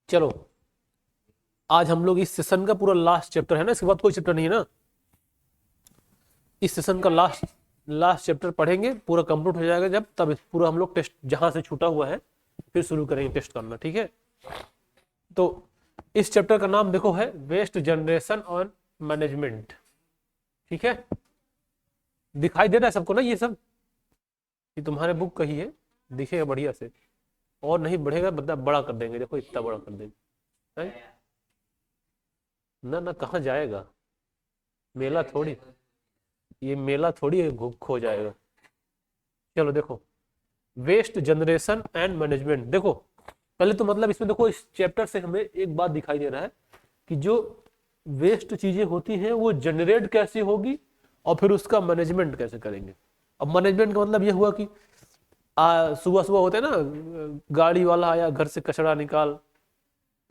चलो आज हम लोग इस सेशन का पूरा लास्ट चैप्टर है ना, इसके बाद कोई चैप्टर नहीं है ना। इस सेशन का लास्ट चैप्टर पढ़ेंगे, पूरा कंप्लीट हो जाएगा जब, तब पूरा हम लोग टेस्ट जहां से छूटा हुआ है फिर शुरू करेंगे टेस्ट करना, ठीक है। तो इस चैप्टर का नाम देखो है वेस्ट जनरेशन और मैनेजमेंट, ठीक है। दिखाई दे रहा है सबको ना ये सब, ये तुम्हारे बुक का ही है, दिखेगा बढ़िया से, और नहीं बढ़ेगा मतलब बड़ा कर देंगे, देखो इतना बड़ा कर देंगे है? ना ना कहाँ जाएगा, मेला थोड़ी, ये मेला थोड़ी है खो जाएगा। चलो देखो वेस्ट जनरेशन एंड मैनेजमेंट। देखो पहले तो मतलब इसमें देखो इस चैप्टर से हमें एक बात दिखाई दे रहा है कि जो वेस्ट चीजें होती हैं वो जनरेट कैसे होगी और फिर उसका मैनेजमेंट कैसे करेंगे। अब मैनेजमेंट का मतलब ये हुआ कि सुबह सुबह होते हैं ना, गाड़ी वाला आया घर से कचरा निकाल,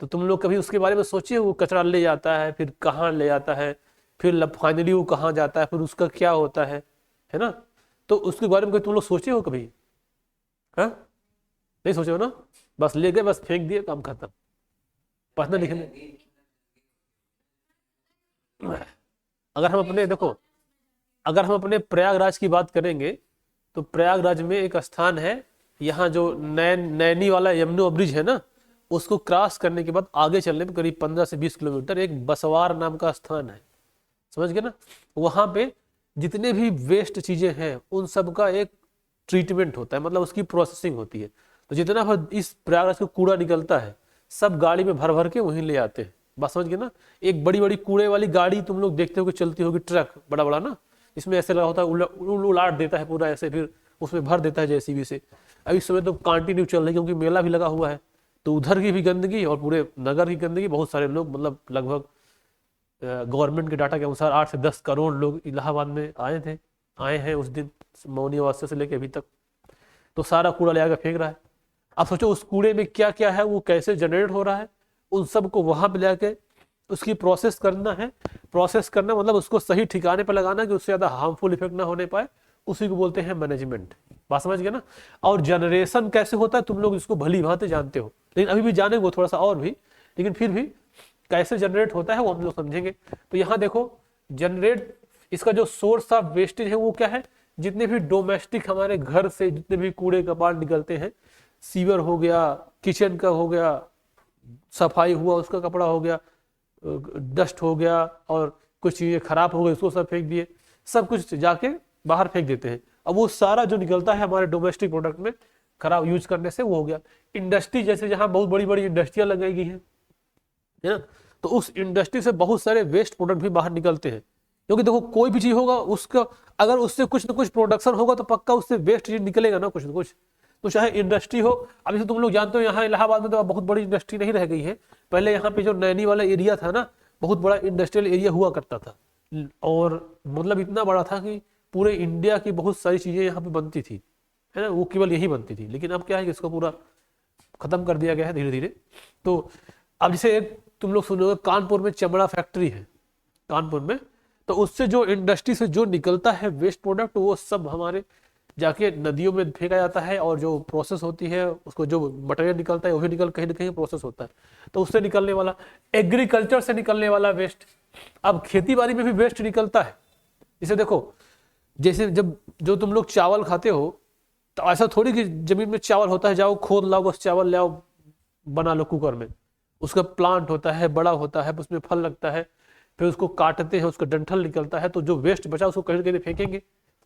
तो तुम लोग कभी उसके बारे में सोचे वो कचरा ले जाता है फिर कहाँ ले जाता है, फिर फाइनली वो कहाँ जाता है, फिर उसका क्या होता है ना। तो उसके बारे में तुम लोग सोचे हो कभी? हाँ नहीं सोचे हो ना, बस ले गए बस फेंक दिए काम खत्म। पढ़ने लिखने अगर हम अपने देखो, अगर हम अपने प्रयागराज की बात करेंगे तो प्रयागराज में एक स्थान है, यहाँ जो नैनी वाला यमुना ब्रिज है ना, उसको क्रॉस करने के बाद आगे चलने में करीब 15 से 20 किलोमीटर एक बसवार नाम का स्थान है, समझ गए ना। वहां पे जितने भी वेस्ट चीजें हैं उन सब का एक ट्रीटमेंट होता है, मतलब उसकी प्रोसेसिंग होती है। तो जितना इस प्रयागराज का कूड़ा निकलता है सब गाड़ी में भर भर के वहीं ले आते हैं, बात समझ गए ना। एक बड़ी बड़ी कूड़े वाली गाड़ी तुम लोग देखते हो कि चलती होगी, ट्रक बड़ा बड़ा ना, इसमें ऐसे लगा होता है उलाट देता है पूरा ऐसे, फिर उसमें भर देता है जेसीबी से। अब इस समय तो कंटिन्यू चल रही है क्योंकि मेला भी लगा हुआ है, तो उधर की भी गंदगी और पूरे नगर की गंदगी। बहुत सारे लोग मतलब लगभग गवर्नमेंट के डाटा के अनुसार 8 से 10 करोड़ लोग इलाहाबाद में आए हैं उस दिन, मौनी अमावस्या से लेकर अभी तक। तो सारा कूड़ा ले आकर फेंक रहा है। अब सोचो उस कूड़े में क्या क्या है, वो कैसे जनरेट हो रहा है, उन सब को वहां पे लेके उसकी प्रोसेस करना है। प्रोसेस करना मतलब उसको सही ठिकाने पर लगाना कि उससे ज्यादा हार्मफुल इफेक्ट ना होने पाए, उसी को बोलते हैं मैनेजमेंट, बात समझ गए ना। और जनरेशन कैसे होता है तुम लोग इसको भली भांति जानते हो, लेकिन अभी भी जानेंगे थोड़ा सा और भी, लेकिन फिर भी कैसे जनरेट होता है वो हम लोग समझेंगे। तो यहाँ देखो जनरेट, इसका जो सोर्स ऑफ वेस्टेज है वो क्या है, जितने भी डोमेस्टिक हमारे घर से जितने भी कूड़े कबाड़ निकलते हैं, सीवर हो गया, किचन का हो गया, सफाई हुआ उसका कपड़ा हो गया, डस्ट हो गया, और कुछ चीजें खराब हो गई उसको सब फेंक दिए, सब कुछ जाके बाहर फेंक देते हैं। अब वो सारा जो निकलता है हमारे डोमेस्टिक प्रोडक्ट में खराब यूज करने से वो हो गया। इंडस्ट्री जैसे जहाँ बहुत बड़ी बड़ी इंडस्ट्रियां लगाई गई है ना, तो उस इंडस्ट्री से बहुत सारे वेस्ट प्रोडक्ट भी बाहर निकलते हैं। क्योंकि देखो कोई भी चीज होगा उसका अगर उससे कुछ ना कुछ प्रोडक्शन होगा तो पक्का उससे वेस्ट चीज निकलेगा ना कुछ ना कुछ। तो चाहे इंडस्ट्री हो, अब जैसे तुम लोग जानते हो यहाँ इलाहाबाद में तो बहुत बड़ी इंडस्ट्री नहीं रह गई है, पहले यहाँ पे जो नैनी वाला एरिया था ना, बहुत बड़ा इंडस्ट्रियल एरिया हुआ करता था, और मतलब इतना बड़ा था कि पूरे इंडिया की बहुत सारी चीजें यहाँ पे बनती थी, है ना, वो केवल यही बनती थी। लेकिन अब क्या है कि इसको पूरा खत्म कर दिया गया है धीरे धीरे। तो अब जैसे एक तुम लोग सुनोगे कानपुर में चमड़ा फैक्ट्री है कानपुर में, तो उससे जो इंडस्ट्री से जो निकलता है वेस्ट प्रोडक्ट वो सब हमारे जाके नदियों में फेंका जाता है, और जो प्रोसेस होती है उसको जो मटेरियल निकलता है वो भी निकल कहीं ना कहीं प्रोसेस होता है। तो उससे निकलने वाला, एग्रीकल्चर से निकलने वाला वेस्ट, अब खेती बाड़ी में भी वेस्ट निकलता है। जैसे देखो, जैसे जब जो तुम लोग चावल खाते हो तो ऐसा थोड़ी कि जमीन में चावल होता है जाओ खोद लाओ बस चावल लाओ बना लो कुकर में, उसका प्लांट होता है, बड़ा होता है, उसमें फल लगता है, फिर उसको काटते हैं, उसका डंठल निकलता है, तो जो वेस्ट बचा उसको कहीं ना कहीं फेंकेंगे,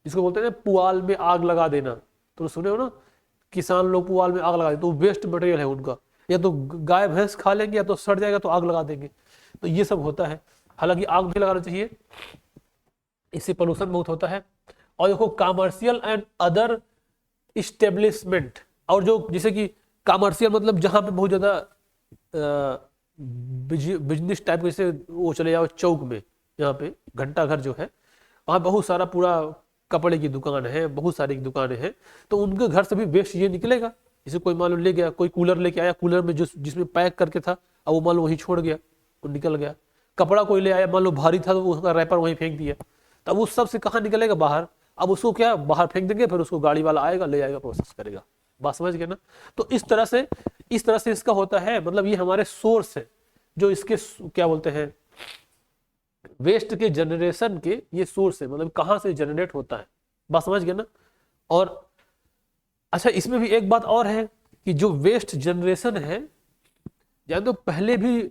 जिसको बोलते हैं पुआल में आग लगा देना। तो सुने हो ना, किसान लोग पुआल में आग लगा देते, तो वेस्ट मटेरियल है उनका, या तो गाय भैंस खा लेंगे या तो सड़ जाएगा तो आग लगा देंगे। तो ये सब होता है, हालांकि आग भी लगाना चाहिए, इससे पोल्यूशन बहुत होता है। और देखो कमर्शियल एंड अदर इस्टेब्लिशमेंट, और जो जैसे कि कमर्शियल मतलब जहां पे बहुत ज्यादा बिजनेस टाइप, जैसे वो चले जाओ चौक में, यहाँ पे घंटा घर जो है वहाँ बहुत सारा पूरा कपड़े की दुकान है, बहुत सारी दुकानें हैं, तो उनके घर से भी वेस्ट ये निकलेगा। जैसे कोई मान लो ले गया, कोई कूलर लेके आया, कूलर में जिसमें पैक करके था अब वो मान लो वहीं छोड़ गया, वो निकल गया। कपड़ा कोई ले आया, मान लो भारी था तो उसका रैपर वहीं फेंक दिया, तब उस सब से कहाँ निकलेगा बाहर, अब उसको क्या बाहर फेंक देंगे, फिर उसको गाड़ी वाला आएगा ले आएगा प्रोसेस करेगा, बात समझ गए ना। तो इस तरह से इस तरह से इसका होता है, मतलब ये हमारे सोर्स है जो इसके क्या बोलते हैं वेस्ट के जनरेशन के, ये सोर्स है, मतलब कहाँ से जनरेट होता है। बात समझ गए ना। और अच्छा इसमें भी एक बात और है कि जो वेस्ट जनरेशन है, जान तो पहले भी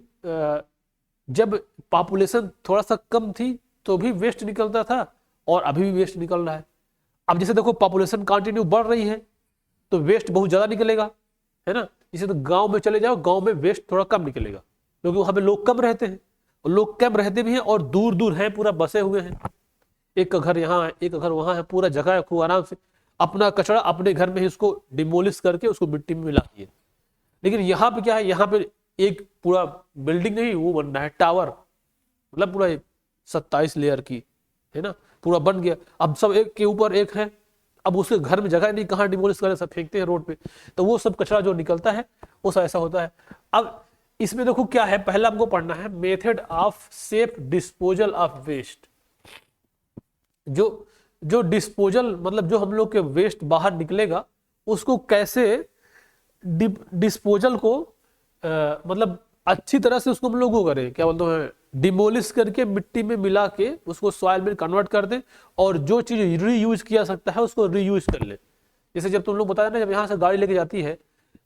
जब पॉपुलेशन थोड़ा सा कम थी तो भी वेस्ट निकलता था और अभी भी वेस्ट निकल रहा है। अब जैसे देखो पॉपुलेशन कंटिन्यू बढ़ रही है तो वेस्ट बहुत ज्यादा निकलेगा, है ना। जैसे तो गांव में चले जाओ, गांव में वेस्ट थोड़ा कम निकलेगा क्योंकि वहां पे लोग कम रहते हैं, और लोग कम रहते भी हैं और दूर दूर हैं, पूरा बसे हुए हैं, एक का घर यहाँ है, एक का घर वहां है, पूरा जगह है, खूब आराम से अपना कचरा अपने घर में ही उसको डिमोलिश करके उसको मिट्टी में मिला दिए। लेकिन यहाँ पे क्या है, यहाँ पे एक पूरा बिल्डिंग नहीं वो बन रहा है, टावर, मतलब पूरा 27 लेयर की, है ना, पूरा बन गया। अब सब एक के ऊपर एक है, अब उसके घर में जगह नहीं, कहाँ डिमोलिश करें, सब फेंकते हैं रोड पे, तो वो सब कचरा जो निकलता है वो सब ऐसा होता है। अब इसमें देखो क्या है, पहला हमको पढ़ना है method of safe disposal of waste. जो डिस्पोजल मतलब जो हम लोग के वेस्ट बाहर निकलेगा उसको कैसे डिस्पोजल को मतलब अच्छी तरह से उसको हम लोग वो करें, क्या बोलते हैं, डिमोलिश करके मिट्टी में मिला के उसको सॉइल में कन्वर्ट कर दें, और जो चीज रीयूज किया सकता है उसको रीयूज कर ले। जैसे जब तुम लोग बताया ना, जब यहाँ से गाड़ी लेके जाती है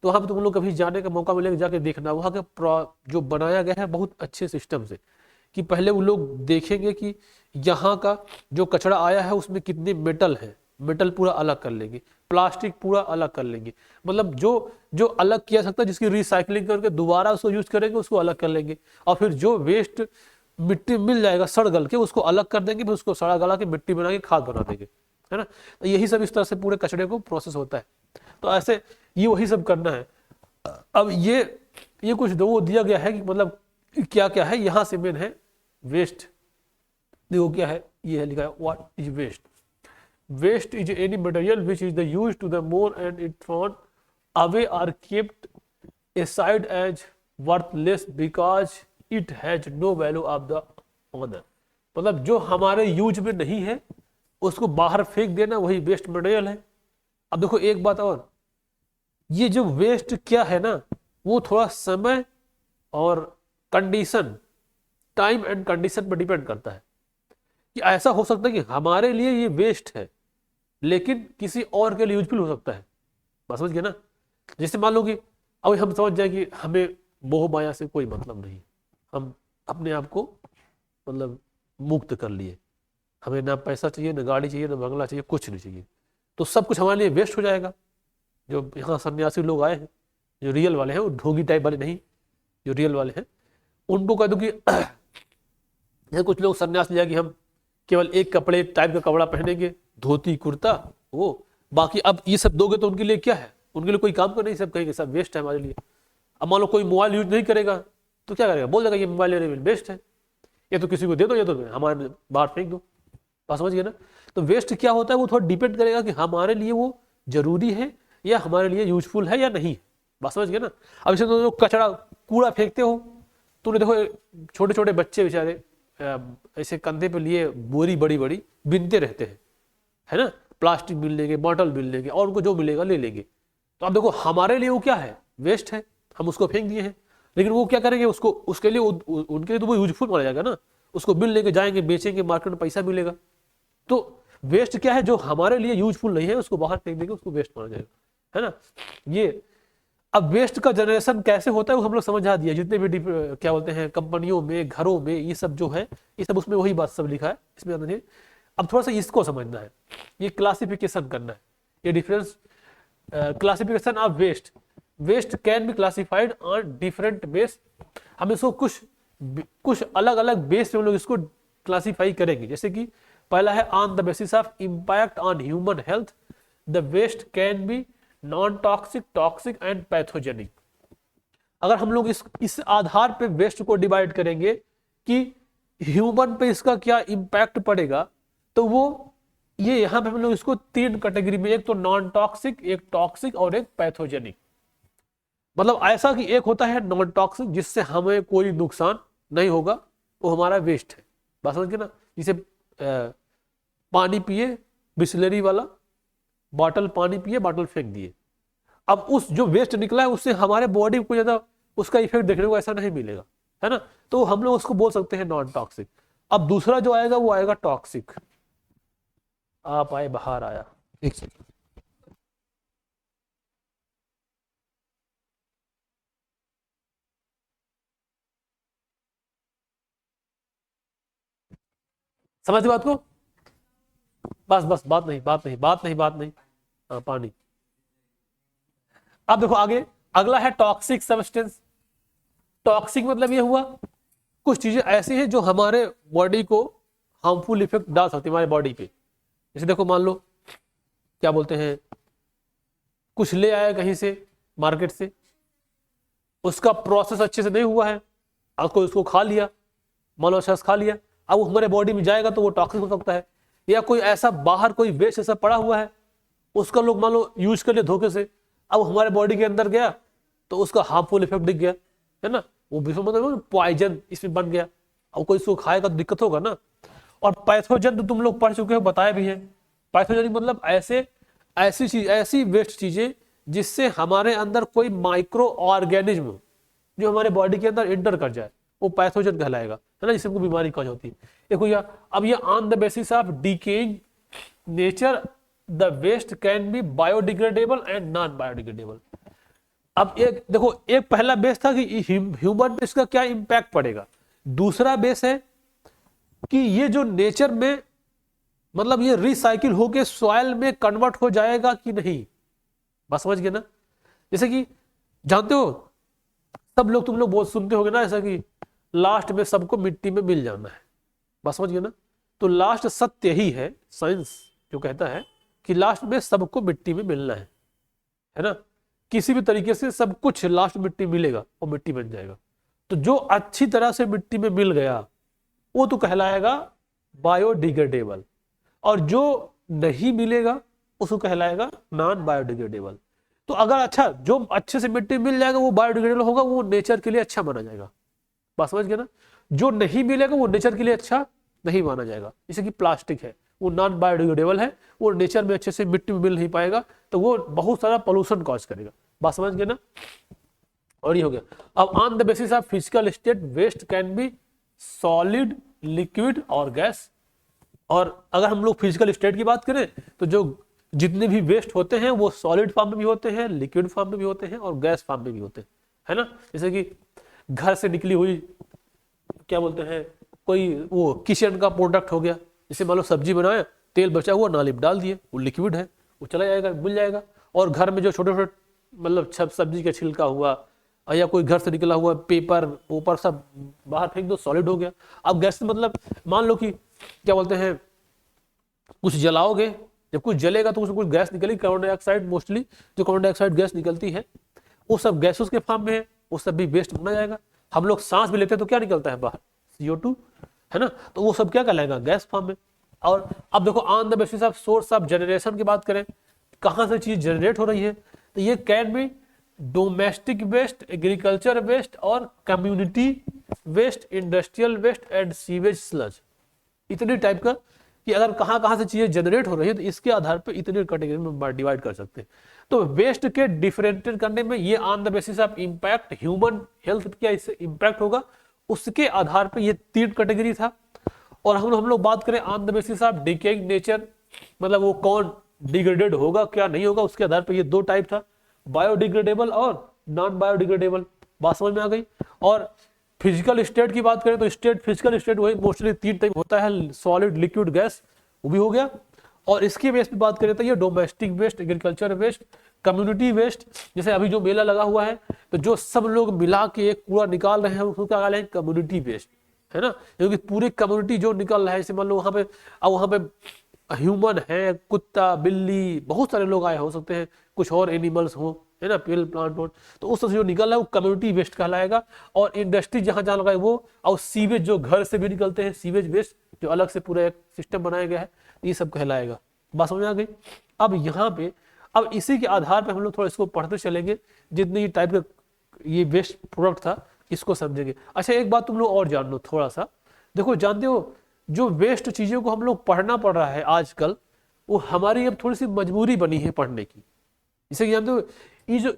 तो वहां पर तुम लोग कभी जाने का मौका मिलेगा, जाके देखना वहां का जो बनाया गया है बहुत अच्छे सिस्टम से, कि पहले वो लोग देखेंगे कि यहाँ का जो कचरा आया है उसमें कितने मेटल है, मेटल पूरा अलग कर लेंगे, प्लास्टिक पूरा अलग कर लेंगे, मतलब जो जो अलग किया सकता है जिसकी रिसाइकलिंग करके दोबारा उसको यूज करेंगे उसको अलग कर लेंगे, और फिर जो वेस्ट मिट्टी मिल जाएगा सड़ गल के उसको अलग कर देंगे, फिर उसको सड़ा गला के मिट्टी बना के खाद बना देंगे, है ना। तो यही सब इस तरह से पूरे कचरे को प्रोसेस होता है। तो ऐसे ये वही सब करना है। अब ये कुछ वो दिया गया है कि मतलब क्या क्या है, यहाँ से मेन है वेस्ट। देखो क्या है, ये है लिखा है what is waste. Waste is any material which is the used to the more and it thrown away or kept aside as worthless because it has no value of the owner। मतलब जो हमारे use में नहीं है उसको बाहर फेंक देना वही वेस्ट मटेरियल है। अब देखो एक बात और, ये जो वेस्ट क्या है ना, वो थोड़ा समय और कंडीशन, टाइम एंड कंडीशन पर डिपेंड करता है। कि ऐसा हो सकता है कि हमारे लिए ये वेस्ट है लेकिन किसी और के लिए यूजफुल हो सकता है। बस समझ गए ना। जैसे मान लो कि अब हम समझ जाए कि हमें मोह माया से कोई मतलब नहीं, हम अपने आप को मतलब मुक्त कर लिए, हमें ना पैसा चाहिए, ना गाड़ी चाहिए, ना बंगला चाहिए, कुछ नहीं चाहिए, तो सब कुछ हमारे लिए वेस्ट हो जाएगा। जो यहाँ सन्यासी लोग आए हैं, जो रियल वाले हैं, वो ढोंगी टाइप वाले नहीं, जो रियल वाले हैं उनको कह दो कि कुछ लोग सन्यास लिया कि हम केवल एक कपड़े टाइप का कपड़ा पहनेंगे, धोती कुर्ता, वो बाकी अब ये सब दोगे तो उनके लिए क्या है, उनके लिए कोई काम का नहीं, सब कहेंगे सब वेस्ट है हमारे लिए। अब मान लो कोई मोबाइल यूज नहीं करेगा तो क्या करेगा, बोल देगा ये मोबाइल वेस्ट है, ये तो किसी को दे दो, ये तो हमारे बाहर फेंक दो। बात समझ गए ना। तो वेस्ट क्या होता है वो थोड़ा डिपेंड करेगा कि हमारे लिए वो जरूरी है या हमारे लिए यूजफुल है या नहीं। बात समझ गए ना। अब इसे तो कचरा कूड़ा फेंकते हो, तूने देखो छोटे छोटे बच्चे बेचारे ऐसे कंधे पे लिए बोरी बड़ी बड़ी बिनते रहते हैं, है ना, प्लास्टिक बिन लेंगे, बॉटल बिन लेंगे, और उनको जो मिलेगा ले लेंगे। तो अब देखो हमारे लिए वो क्या है, वेस्ट है, हम उसको फेंक दिए हैं, लेकिन वो क्या करेंगे, उसको उसके लिए उनके लिए तो वो यूजफुल माना जाएगा ना, उसको बिन लेके जाएंगे, बेचेंगे, मार्केट में पैसा मिलेगा। तो वेस्ट क्या है, जो हमारे लिए यूजफुल नहीं है उसको बाहर फेंक देंगे, उसको वेस्ट माना जाएगा, है ना। ये अब वेस्ट का जनरेशन कैसे होता है वो हम लोग समझा दिया, जितने भी क्या बोलते हैं कंपनियों में, घरों में, ये सब जो है ये सब उसमें वही बात सब लिखा है, इसमें नहीं। अब थोड़ा सा इसको समझना है, ये क्लासिफिकेशन करना है, ये difference classification of waste. Waste can be classified on different base. हम इसको कुछ अलग अलग बेस से हम लोग इसको क्लासिफाई करेंगे। जैसे कि पहला है on the basis of impact on human health, the waste can be non toxic, toxic and pathogenic. अगर हम लोग इस आधार पे वेस्ट को डिवाइड करेंगे कि ह्यूमन पे इसका क्या इंपैक्ट पड़ेगा, तो वो ये यहां पे हम लोग इसको 3 कैटेगरी में, एक तो नॉन टॉक्सिक, एक टॉक्सिक और एक पैथोजेनिक। मतलब ऐसा कि एक होता है नॉन टॉक्सिक जिससे हमें कोई नुकसान नहीं होगा, वो हमारा वेस्ट है। बात समझ के ना। जिसे पानी पिए बिस्लरी वाला, बॉटल पानी पिए, बॉटल फेंक दिए। अब उस जो वेस्ट निकला है उससे हमारे बॉडी को ज्यादा उसका इफेक्ट देखने को ऐसा नहीं मिलेगा, है ना, तो हम लोग उसको बोल सकते हैं नॉन टॉक्सिक। अब दूसरा जो आएगा वो आएगा टॉक्सिक। आप आए, बाहर आया, एक सेकंड। समझ बात को? बस बस, बात नहीं, बात नहीं, बात नहीं, बात नहीं। हाँ, पानी। अब देखो आगे, अगला है टॉक्सिक सब्सटेंस। टॉक्सिक मतलब ये हुआ कुछ चीजें ऐसी हैं जो हमारे बॉडी को हार्मफुल इफेक्ट डाल सकती है हमारे बॉडी पे। जैसे देखो, मान लो क्या बोलते हैं, कुछ ले आया कहीं से मार्केट से, उसका प्रोसेस अच्छे से नहीं हुआ है, और कोई उसको खा लिया, मान लो शख्स खा लिया, अब वो हमारे बॉडी में जाएगा तो वो टॉक्सिक हो सकता है। या कोई ऐसा बाहर कोई वेस्ट ऐसा पड़ा हुआ है, उसका लोग मान लो यूज कर लिया धोखे से, अब हमारे बॉडी के अंदर गया तो उसका हार्मफुल इफेक्ट दिख गया, है ना, वो मतलब पॉइजन इसमें बन गया, अब कोई इसको खाएगा तो दिक्कत होगा ना। और पैथोजन तो तुम लोग पढ़ चुके हो, बताया भी है। पैथोजन मतलब ऐसे ऐसी चीज, ऐसी वेस्ट चीजें जिससे हमारे अंदर कोई माइक्रो ऑर्गेनिज्म जो हमारे बॉडी के अंदर इंटर कर जाए, वो पैथोजन कहलाएगा, है ना, जिससे हमको बीमारी कॉज होती है। देखो या अब ये on the basis of decaying nature the waste can be biodegradable and non biodegradable. अब एक देखो, एक पहला बेस था कि ह्यूमन पे इसका क्या इंपैक्ट पड़ेगा, दूसरा बेस है कि ये जो नेचर में मतलब ये रिसाइकिल होके सॉइल में कन्वर्ट हो जाएगा कि नहीं। बस समझ गए ना? जैसे कि जानते हो सब लोग, तुम लोग बहुत सुनते होगे ना ऐसा कि लास्ट में सबको मिट्टी में मिल जाना है। बस समझ गए ना? तो लास्ट सत्य ही है, साइंस जो कहता है कि लास्ट में सबको मिट्टी में मिलना है ना, किसी भी तरीके से सब कुछ लास्ट मिट्टी मिलेगा और मिट्टी बन जाएगा। तो जो अच्छी तरह से मिट्टी में मिल गया वो तो कहलाएगा बायोडिग्रेडेबल, और जो नहीं मिलेगा उसको कहलाएगा नॉन बायोडिग्रेडेबल। तो अगर अच्छा जो अच्छे से मिट्टी मिल जाएगा वो बायोडिग्रेडेबल होगा, वो नेचर के लिए अच्छा माना जाएगा। बात समझ गए ना? जो नहीं मिलेगा वो नेचर के लिए अच्छा नहीं माना जाएगा। जैसे कि प्लास्टिक है, वो नॉन बायोडिग्रेडेबल है, वो नेचर में अच्छे से मिट्टी में मिल नहीं पाएगा, तो वो बहुत सारा पोल्यूशन कॉज करेगा। बात समझ गए ना? और ये हो गया। अब on the basis of physical state waste can be solid, liquid और गैस। और अगर हम लोग फिजिकल स्टेट की बात करें तो जो जितने भी वेस्ट होते हैं वो सॉलिड फॉर्म में भी होते हैं, लिक्विड फॉर्म में भी होते हैं और गैस फॉर्म में भी होते हैं, है ना। जैसे कि घर से निकली हुई क्या बोलते हैं, कोई वो किचन का प्रोडक्ट हो गया, जैसे मान लो सब्जी बनाया, तेल बचा हुआ नाली में डाल दिए, वो लिक्विड है, वो चला जाएगा, मिल जाएगा। और घर में जो छोटे छोटे मतलब सब्जी का छिलका हुआ या कोई घर से निकला हुआ पेपर ऊपर सब बाहर फेंक दो, सॉलिड हो गया। अब गैस मतलब मान लो कि क्या बोलते हैं, कुछ जलाओगे, जब कुछ जलेगा तो उसमें कुछ गैस निकलेगी, कार्बन डाइऑक्साइड, मोस्टली जो कार्बन डाइऑक्साइड गैस निकलती है वो सब गैसेस के फॉर्म में है, वो सब भी वेस्ट माना जाएगा। हम लोग सांस भी लेते हैं तो क्या निकलता है बाहर, CO2, है ना, तो वो सब क्या कहलाएगा, गैस फॉर्म में। और अब देखो on the basis of source of generation की बात करें, कहां से चीज जनरेट हो रही है, तो ये can be domestic waste, agriculture waste और community waste, industrial waste and sewage sludge. इतने टाइप का कि अगर कहां कहां से चीजें जनरेट हो रही है तो इसके आधार पर इतने कैटेगरी में डिवाइड कर सकते हैं। तो वेस्ट के डिफरेंशिएट करने में ये on the basis of impact human health क्या इससे इंपैक्ट होगा, उसके आधार पर ये 3 कैटेगरी था। और हम लोग बात करें on the basis of decaying nature, मतलब वो कौन डिग्रेडेड होगा क्या नहीं होगा, उसके आधार पर ये 2 टाइप था, बायोडिग्रेडेबल और नॉन बायोडिग्रेडेबल। बात समझ में आ गई? और फिजिकल स्टेट की बात करें तो स्टेट, फिजिकल स्टेट वही मोस्टली 3 टाइप होता है, सॉलिड, लिक्विड, गैस, वो भी हो गया। और इसके बेस पे बात करें तो ये domestic waste, agriculture waste, community waste. जैसे अभी जो मेला लगा हुआ है तो जो सब लोग मिला के एक कूड़ा निकाल रहे हैं उसको क्या कहते हैं, कम्युनिटी वेस्ट, है ना, क्योंकि पूरी कम्युनिटी जो निकल रहा है, जैसे मान लो वहां पे, अब वहां पे ह्यूमन है, कुत्ता, बिल्ली, बहुत सारे लोग आए हो सकते हैं, कुछ और एनिमल्स हो, है ना, पेल प्लांट हो, तो उस तरह से जो निकल रहा है वो कम्युनिटी वेस्ट कहलाएगा। और इंडस्ट्री जहां जहां लगा है वो, और सीवेज जो घर से भी निकलते हैं, सीवेज वेस्ट जो अलग से पूरा एक सिस्टम बनाया गया है, ये सब कहलाएगा। बात समझ आ गई? अब यहाँ पे अब इसी के आधार पे हम लोग थोड़ा इसको पढ़ते चलेंगे, जितने ये टाइप का ये वेस्ट प्रोडक्ट था इसको समझेंगे। अच्छा एक बात तुम लोग और जान लो थोड़ा सा, देखो जानते हो जो वेस्ट चीजों को हम लोग पढ़ना पड़ रहा है आजकल, वो हमारी अब थोड़ी सी मजबूरी बनी है पढ़ने की। जैसे कि जानते हो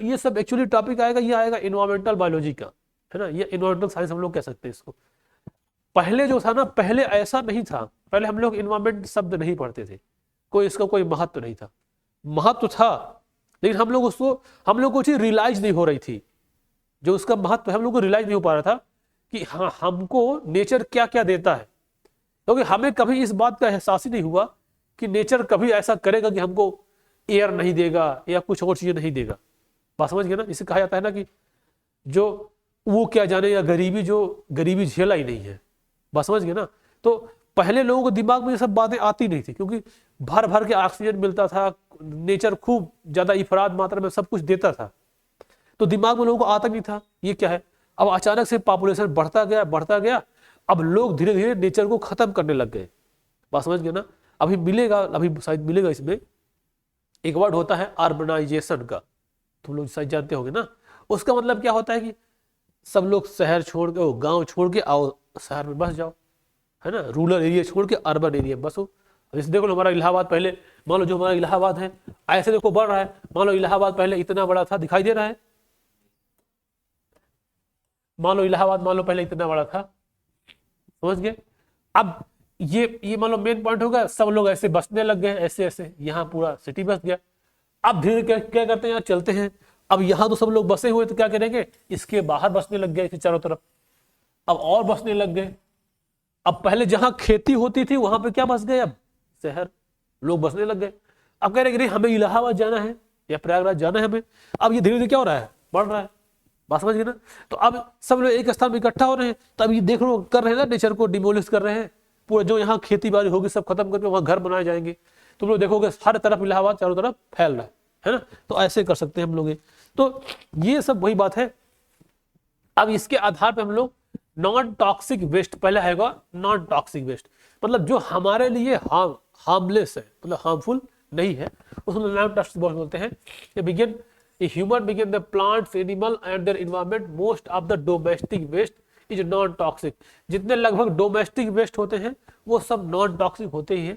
ये सब एक्चुअली टॉपिक आएगा, ये आएगा इन्वायरमेंटल बायोलॉजी का, है ना, ये इन्वायरमेंटल साइंस हम लोग कह सकते हैं इसको। पहले जो था ना, पहले ऐसा नहीं था, पहले हम लोग इन्वायरमेंट शब्द नहीं पढ़ते थे, कोई इसका कोई महत्व नहीं था, महत्व था लेकिन हम लोग को चीज रियलाइज नहीं हो रही थी, जो उसका महत्व है हम लोग को रियलाइज नहीं हो पा रहा था कि हाँ हमको नेचर क्या क्या देता है, क्योंकि हमें कभी इस बात का एहसास ही नहीं हुआ कि नेचर कभी ऐसा करेगा कि हमको एयर नहीं देगा या कुछ और चीजें नहीं देगा। बात समझ गए ना, इसे कहा जाता है ना कि जो वो क्या जाने या गरीबी झेला ही नहीं है। बात समझ गए ना, तो पहले लोगों को दिमाग में ये सब बातें आती नहीं थी, क्योंकि भर भर के ऑक्सीजन मिलता था, नेचर खूब ज्यादा इफराद मात्रा में सब कुछ देता था, तो दिमाग में लोगों को आता नहीं था ये क्या है। अब अचानक से पॉपुलेशन बढ़ता गया, अब लोग धीरे धीरे नेचर को खत्म करने लग गए। बात समझ गए ना, अभी शायद मिलेगा इसमें एक वर्ड होता है अर्बनाइजेशन का, तुम लोग शायद जानते होंगे ना। उसका मतलब क्या होता है कि सब लोग शहर छोड़ के, गांव छोड़ के आओ शहर में बस जाओ, है ना, रूरल एरिया छोड़ के अर्बन एरिया में बसो। जैसे देखो हमारा इलाहाबाद पहले, मान लो जो हमारा इलाहाबाद है ऐसे देखो बढ़ रहा है, मान लो इलाहाबाद पहले इतना बड़ा था, दिखाई दे रहा है, मान लो इलाहाबाद पहले इतना बड़ा था, समझ गए। अब ये मान लो मेन पॉइंट होगा, सब लोग ऐसे बसने लग गए, ऐसे ऐसे यहाँ पूरा सिटी बस गया। अब धीरे क्या करते हैं यार, चलते हैं, अब यहाँ तो सब लोग बसे हुए तो क्या करेंगे, इसके बाहर बसने लग गए, इसके चारों तरफ अब और बसने लग गए। अब पहले जहां खेती होती थी वहां पे क्या बस गए, अब शहर, लोग बसने लग गए। अब कह रहे हमें इलाहाबाद जाना है या प्रयागराज जाना है हमें, अब ये धीरे धीरे क्या हो रहा है, बढ़ रहा है। बात समझ गए ना, तो अब सब लोग एक स्थान में इकट्ठा हो रहे हैं, तो अब ये देख लो कर रहे हैं ना, नेचर को डिमोलिश कर रहे हैं, पूरा जो यहाँ खेती बाड़ी होगी सब खत्म करके वहां घर बनाए जाएंगे। तुम लोग देखोगे हर तरफ इलाहाबाद चारों तरफ फैल रहा है ना, तो ऐसे कर सकते हैं हम लोग। तो ये सब वही बात है। अब इसके आधार पर हम लोग नॉन टॉक्सिक वेस्ट, पहले आएगा नॉन टॉक्सिक वेस्ट, मतलब जो हमारे लिए हार्मलेस है, मतलब हार्मफुल नहीं है, उसको नॉन टॉक्सिक वेस्ट बोलते हैं। ये begin human begin the plants, animal and their environment, most of the domestic waste is non toxic. जितने लगभग डोमेस्टिक वेस्ट होते हैं वो सब नॉन टॉक्सिक होते ही हैं।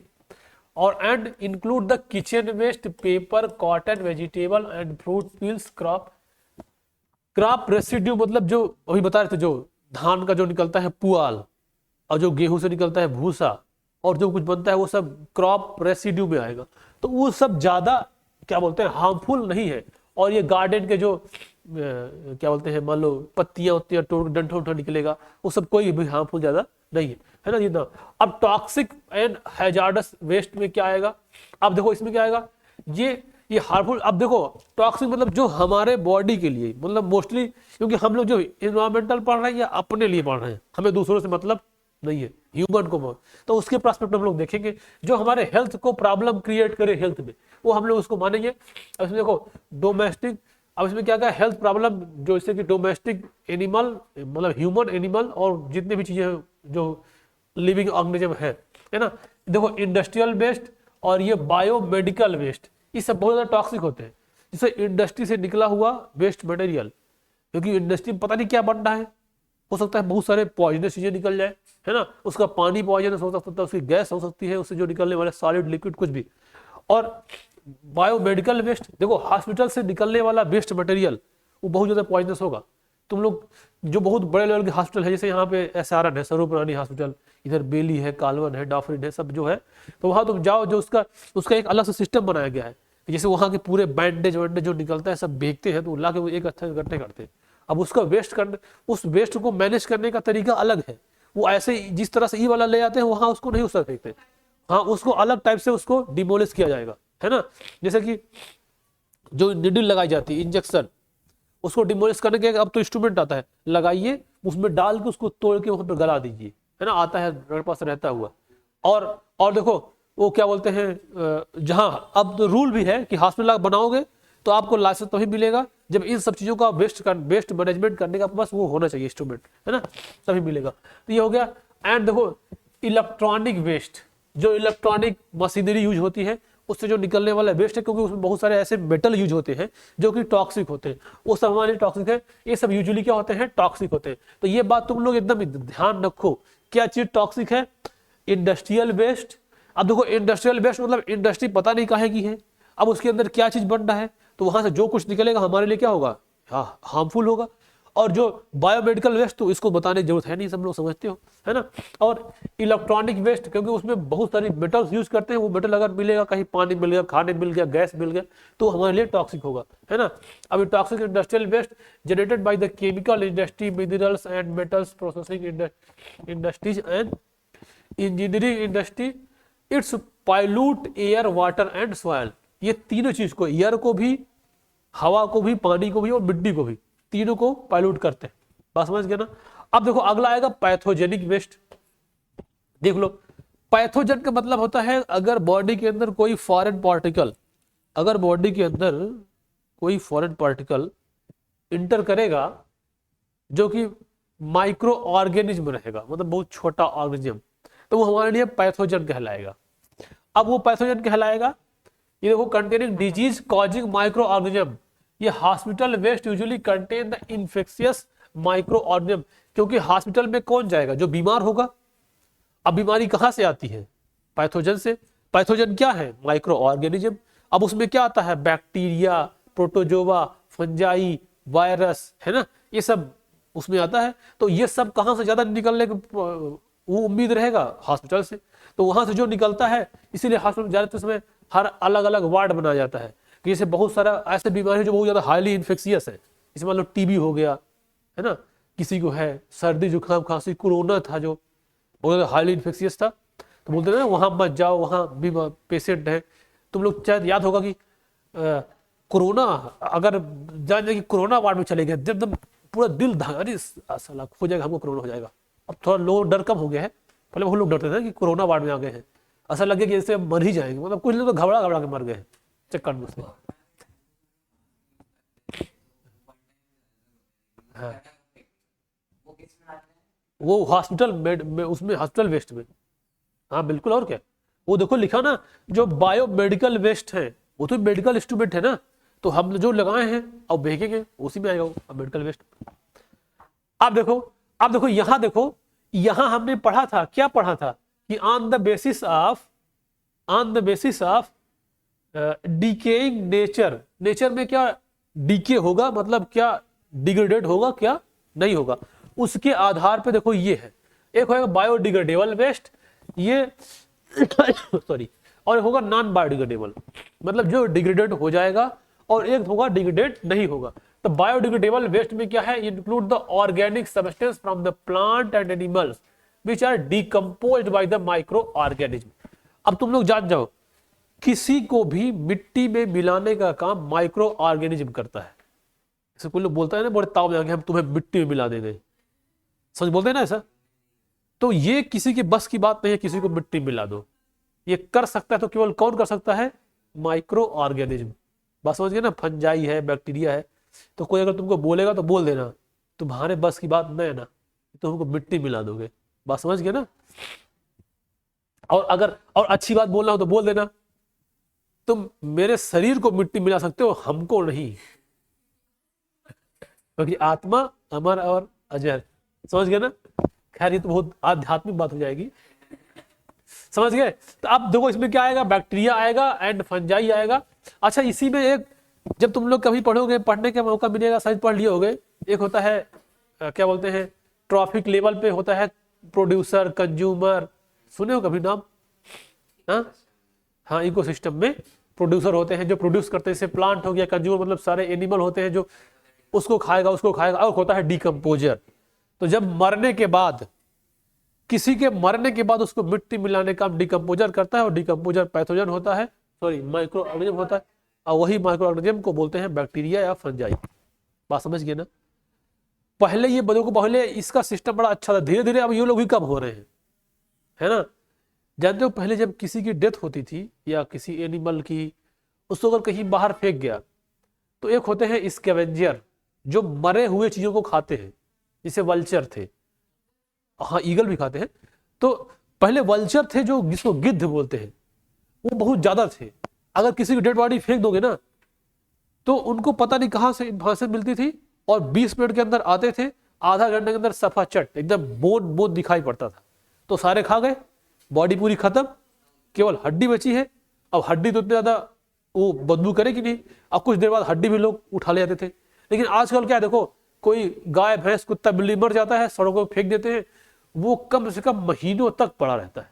और and include the kitchen waste, paper, cotton, vegetable and fruit peels, crop residue, मतलब जो अभी बता रहे थे, जो धान का जो निकलता है पुआल, और जो गेहूं से निकलता है भूसा, और जो कुछ बनता है वो सब क्रॉप रेसिड्यू में आएगा, तो वो सब ज्यादा क्या बोलते हैं हार्मफुल नहीं है। और ये गार्डन के जो क्या बोलते हैं, मान लो पत्तियां तोड़ डंठा निकलेगा, वो सब कोई भी हार्मफुल ज्यादा नहीं है ना जी ना। अब टॉक्सिक एंड हैजार्डस वेस्ट में क्या आएगा, अब देखो इसमें क्या आएगा, ये हार्मफुल। अब देखो टॉक्सिक मतलब जो हमारे बॉडी के लिए, मतलब मोस्टली क्योंकि हम लोग जो इन्वायरमेंटल पढ़ रहे हैं या अपने लिए पढ़ रहे हैं, हमें दूसरों से मतलब नहीं है, ह्यूमन को, तो उसके पर्सपेक्टिव हम लोग देखेंगे। जो हमारे हेल्थ को प्रॉब्लम क्रिएट करे हेल्थ में, वो हम लोग उसको मानेंगे। अब इसमें देखो डोमेस्टिक, अब इसमें क्या क्या हेल्थ प्रॉब्लम, जो जैसे कि डोमेस्टिक एनिमल, मतलब ह्यूमन, एनिमल और जितने भी चीजें जो लिविंग ऑर्गेनिज्म है ना। देखो इंडस्ट्रियल वेस्ट और ये बायोमेडिकल वेस्ट, ये सब बहुत ज्यादा टॉक्सिक होते हैं। जैसे इंडस्ट्री से निकला हुआ वेस्ट मटेरियल, क्योंकि इंडस्ट्री में पता नहीं क्या बन रहा है, हो सकता है बहुत सारे पॉइजनस चीजें निकल जाए, है ना, उसका पानी पॉइजनस हो सकता है, उसकी गैस हो सकती है, उससे जो निकलने वाले सॉलिड लिक्विड कुछ भी। और बायोमेडिकल वेस्ट, देखो हॉस्पिटल से निकलने वाला वेस्ट मटेरियल वो बहुत ज्यादा पॉइजनस होगा। तुम लोग जो बहुत बड़े लेवल के हॉस्पिटल है, जैसे यहाँ पे SRN है, स्वरूपरानी हॉस्पिटल, इधर बेली है, कालवन है, डॉफरिन है, सब जो है, तो वहां तुम जाओ, जो उसका एक अलग से सिस्टम बनाया गया है, जैसे वहां के पूरे बैंडेज वैंडेज जो निकलता है सब बेचते हैं, तो ला के वो एक अच्छा इकट्ठे करते हैं। अब उसका उस वेस्ट को मैनेज करने का तरीका अलग है। वो ऐसे जिस तरह से ई वाला ले आते हैं वहां उसको नहीं उस तरह फेंकते, हाँ उसको अलग टाइप से उसको डिमोलिश किया जाएगा, है ना। जैसे कि जो निडल लगाई जाती है, इंजेक्शन, उसको डिमोलिश करने के अब तो इंस्ट्रूमेंट आता है, लगाइए, उसमें डाल के उसको तोड़ के वहां पर गला दीजिए, है ना, आता है मेरे पास रहता हुआ। और देखो वो क्या बोलते हैं, जहां अब तो रूल भी है कि हॉस्पिटल बनाओगे तो आपको लाइसेंस तभी मिलेगा जब इन सब चीजों का वेस्ट मैनेजमेंट करने का बस वो होना चाहिए इंस्ट्रूमेंट, है ना, तभी मिलेगा। तो ये हो गया। एंड देखो इलेक्ट्रॉनिक वेस्ट, जो इलेक्ट्रॉनिक मशीनरी यूज होती है उससे जो निकलने वाला वेस्ट है, क्योंकि उसमें बहुत सारे ऐसे मेटल यूज होते हैं जो कि टॉक्सिक होते हैं, वो सब हमारे टॉक्सिक है। ये सब यूजुअली क्या होते हैं, टॉक्सिक होते हैं। तो ये बात तुम लोग एकदम ध्यान रखो, क्या चीज टॉक्सिक है, इंडस्ट्रियल वेस्ट। अब देखो इंडस्ट्रियल वेस्ट मतलब इंडस्ट्री पता नहीं काहे की है, अब उसके अंदर क्या चीज बन रहा है, तो वहां से जो कुछ निकलेगा हमारे लिए क्या होगा, हाँ हार्मफुल होगा। और जो बायोमेडिकल वेस्ट, तो इसको बताने की जरूरत है नहीं, सब लोग समझते हो, है ना। और इलेक्ट्रॉनिक वेस्ट, क्योंकि उसमें बहुत सारी मेटल्स यूज करते हैं, वो मेटल अगर मिलेगा कहीं, पानी मिल गया, खाने मिल गया, गैस मिल गया, तो हमारे लिए टॉक्सिक होगा, है ना। अभी toxic industrial waste generated by the chemical industry, minerals and metals processing industries and engineering industry, it's pollute air, water and soil. ये तीनों चीज को, एयर को भी, हवा को भी, पानी को भी और मिट्टी को भी, तीनों को पाइल्यूट करते हैं। बात समझ गए ना। अब देखो अगला आएगा पैथोजेनिक वेस्ट। देख लो, पैथोजन का मतलब होता है अगर बॉडी के अंदर कोई फॉरेन पार्टिकल, अगर बॉडी के अंदर कोई फॉरेन पार्टिकल इंटर करेगा जो कि माइक्रो ऑर्गेनिज्म रहेगा, मतलब बहुत छोटा ऑर्गेनिज्म, तो वो हमारे लिए पैथोजन कहलाएगा। अब वो पैथोजन कहलाएगा, ये देखो, containing disease causing micro organism. ये hospital waste usually contain the infectious micro organism, क्योंकि हॉस्पिटल में कौन जाएगा, जो बीमार होगा। अब बीमारी कहां से आती है, पैथोजन से। पैथोजन क्या है, माइक्रो ऑर्गेनिज्म। अब उसमें क्या आता है, बैक्टीरिया, प्रोटोजोवा, फंजाई, वायरस, है ना, ये सब उसमें आता है। तो ये सब कहां से ज्यादा निकलने वो उम्मीद रहेगा, हॉस्पिटल से। तो वहां से जो निकलता है, इसीलिए हॉस्पिटल में जाते समय हर अलग अलग वार्ड बनाया जाता है कि जैसे बहुत सारा ऐसे बीमारी जो बहुत ज्यादा हाईली इन्फेक्शियस है, जैसे मान लो टीबी हो गया, है ना, किसी को है सर्दी जुकाम खांसी, कोरोना था जो बहुत ज्यादा हाईली इन्फेक्शियस था, तो बोलते हैं वहां मत जाओ, वहां भी पेशेंट है। तुम लोग शायद याद होगा कि कोरोना, अगर जान जाए कि कोरोना वार्ड में चले गए, जब पूरा दिल अरे साला हो जाएगा, हमको कोरोना हो जाएगा। अब थोड़ा लोग डर कम हो गया है, पहले बहुत लोग डरते थे कि कोरोना वार्ड में आ गए हैं, ऐसा लगे कि जैसे मर ही जाएंगे, मतलब कुछ लोग तो घबरा घबरा के मर गए हैं चक्कर में उससे। हाँ, वो हॉस्पिटल में, उसमें हॉस्पिटल वेस्ट में, हाँ बिल्कुल। और क्या, वो देखो लिखा ना, जो बायो मेडिकल वेस्ट है वो तो मेडिकल इंस्ट्रूमेंट है ना, तो हम जो लगाए हैं अब फेंकेंगे, उसी में आएगा वो मेडिकल वेस्ट। अब देखो, अब देखो यहां देखो, यहां हमने पढ़ा था, क्या पढ़ा था कि on the basis of decaying nature, nature में क्या डीके होगा, मतलब क्या डिग्रेडेड होगा, क्या नहीं होगा, उसके आधार पे देखो ये है। एक होगा बायोडिग्रेडेबल वेस्ट, ये सॉरी, और एक होगा नॉन बायोडिग्रेडेबल, मतलब जो डिग्रेडेड हो जाएगा, और एक होगा डिग्रेडेड नहीं होगा। तो बायोडिग्रेडेबल वेस्ट में क्या है, include the organic substance from the plant and animals which are decomposed by the micro organism. अब तुम लोग जान जाओ, किसी को भी मिट्टी में मिलाने का काम माइक्रो ऑर्गेनिज्म करता है। जैसे कोई लोग बोलता है ना बड़े ताव में आके, हम तुम्हें मिट्टी में मिला देंगे, समझ बोलते हैं ना ऐसा, तो ये किसी के बस की बात नहीं है, किसी को मिट्टी में मिला दो। ये कर सकता है तो केवल कौन कर सकता है, माइक्रो ऑर्गेनिज्म। बस समझ गए ना, फंजाई है, बैक्टीरिया है। तो कोई अगर तुमको बोलेगा तो बोल देना, तुम्हारे बस की बात नहीं है ना, तो हमको मिट्टी मिला दोगे। बात समझ गए ना। और अगर और अच्छी बात बोलना हो तो बोल देना, तुम मेरे शरीर को मिट्टी मिला सकते हो, हमको नहीं, क्योंकि आत्मा अमर और अजर। समझ गए ना। खैर ये तो बहुत आध्यात्मिक बात हो जाएगी, समझ गए। तो अब देखो इसमें क्या आएगा, बैक्टीरिया आएगा एंड फंजाई आएगा। अच्छा, इसी में एक, जब तुम लोग कभी पढ़ोगे, पढ़ने का मौका मिलेगा, शायद पढ़ लिए होगे, एक होता है क्या बोलते हैं, ट्रॉफिक लेवल पे होता है प्रोड्यूसर, कंज्यूमर, सुने हो कभी नाम। हाँ, इकोसिस्टम में प्रोड्यूसर होते हैं जो प्रोड्यूस करते हैं, जैसे प्लांट हो गया, कंज्यूमर मतलब सारे एनिमल होते हैं जो उसको खाएगा, और होता है डिकम्पोजर। तो जब मरने के बाद, किसी के मरने के बाद उसको मिट्टी मिलाने का डिकम्पोजर करता है, और डिकम्पोजर पैथोजन होता है, सॉरी माइक्रो ऑर्गेनिज्म होता है, और वही माइक्रो ऑर्गेनिज्म को बोलते हैं बैक्टीरिया या फंजाई। बात समझ गए ना। पहले ये बदों को, पहले इसका सिस्टम बड़ा अच्छा था, धीरे धीरे अब ये लोग भी कम हो रहे हैं, है ना। जानते हो पहले जब किसी की डेथ होती थी या किसी एनिमल की, उसको अगर कहीं बाहर फेंक गया, तो एक होते हैं स्कैवेंजर जो मरे हुए चीजों को खाते हैं, जैसे वल्चर थे, हाँ ईगल भी खाते हैं। तो पहले वल्चर थे जो, जिसको गिद्ध बोलते हैं, वो बहुत ज्यादा थे। अगर किसी की डेड बॉडी फेंक दोगे ना, तो उनको पता नहीं कहां से इंफॉर्मेशन मिलती थी, और 20 मिनट के अंदर आते थे, आधा घंटे के अंदर सफा चट एकदम बोन बोन दिखाई पड़ता था। तो सारे खा गए, बॉडी पूरी खत्म, केवल हड्डी बची है। अब हड्डी तो इतनी ज्यादा वो बदबू करेगी नहीं। अब कुछ देर बाद हड्डी भी लोग उठा ले जाते थे। लेकिन आजकल क्या है, देखो कोई गाय भैंस कुत्ता बिल्ली मर जाता है, सड़कों पे फेंक देते हैं, वो कम से कम महीनों तक पड़ा रहता है,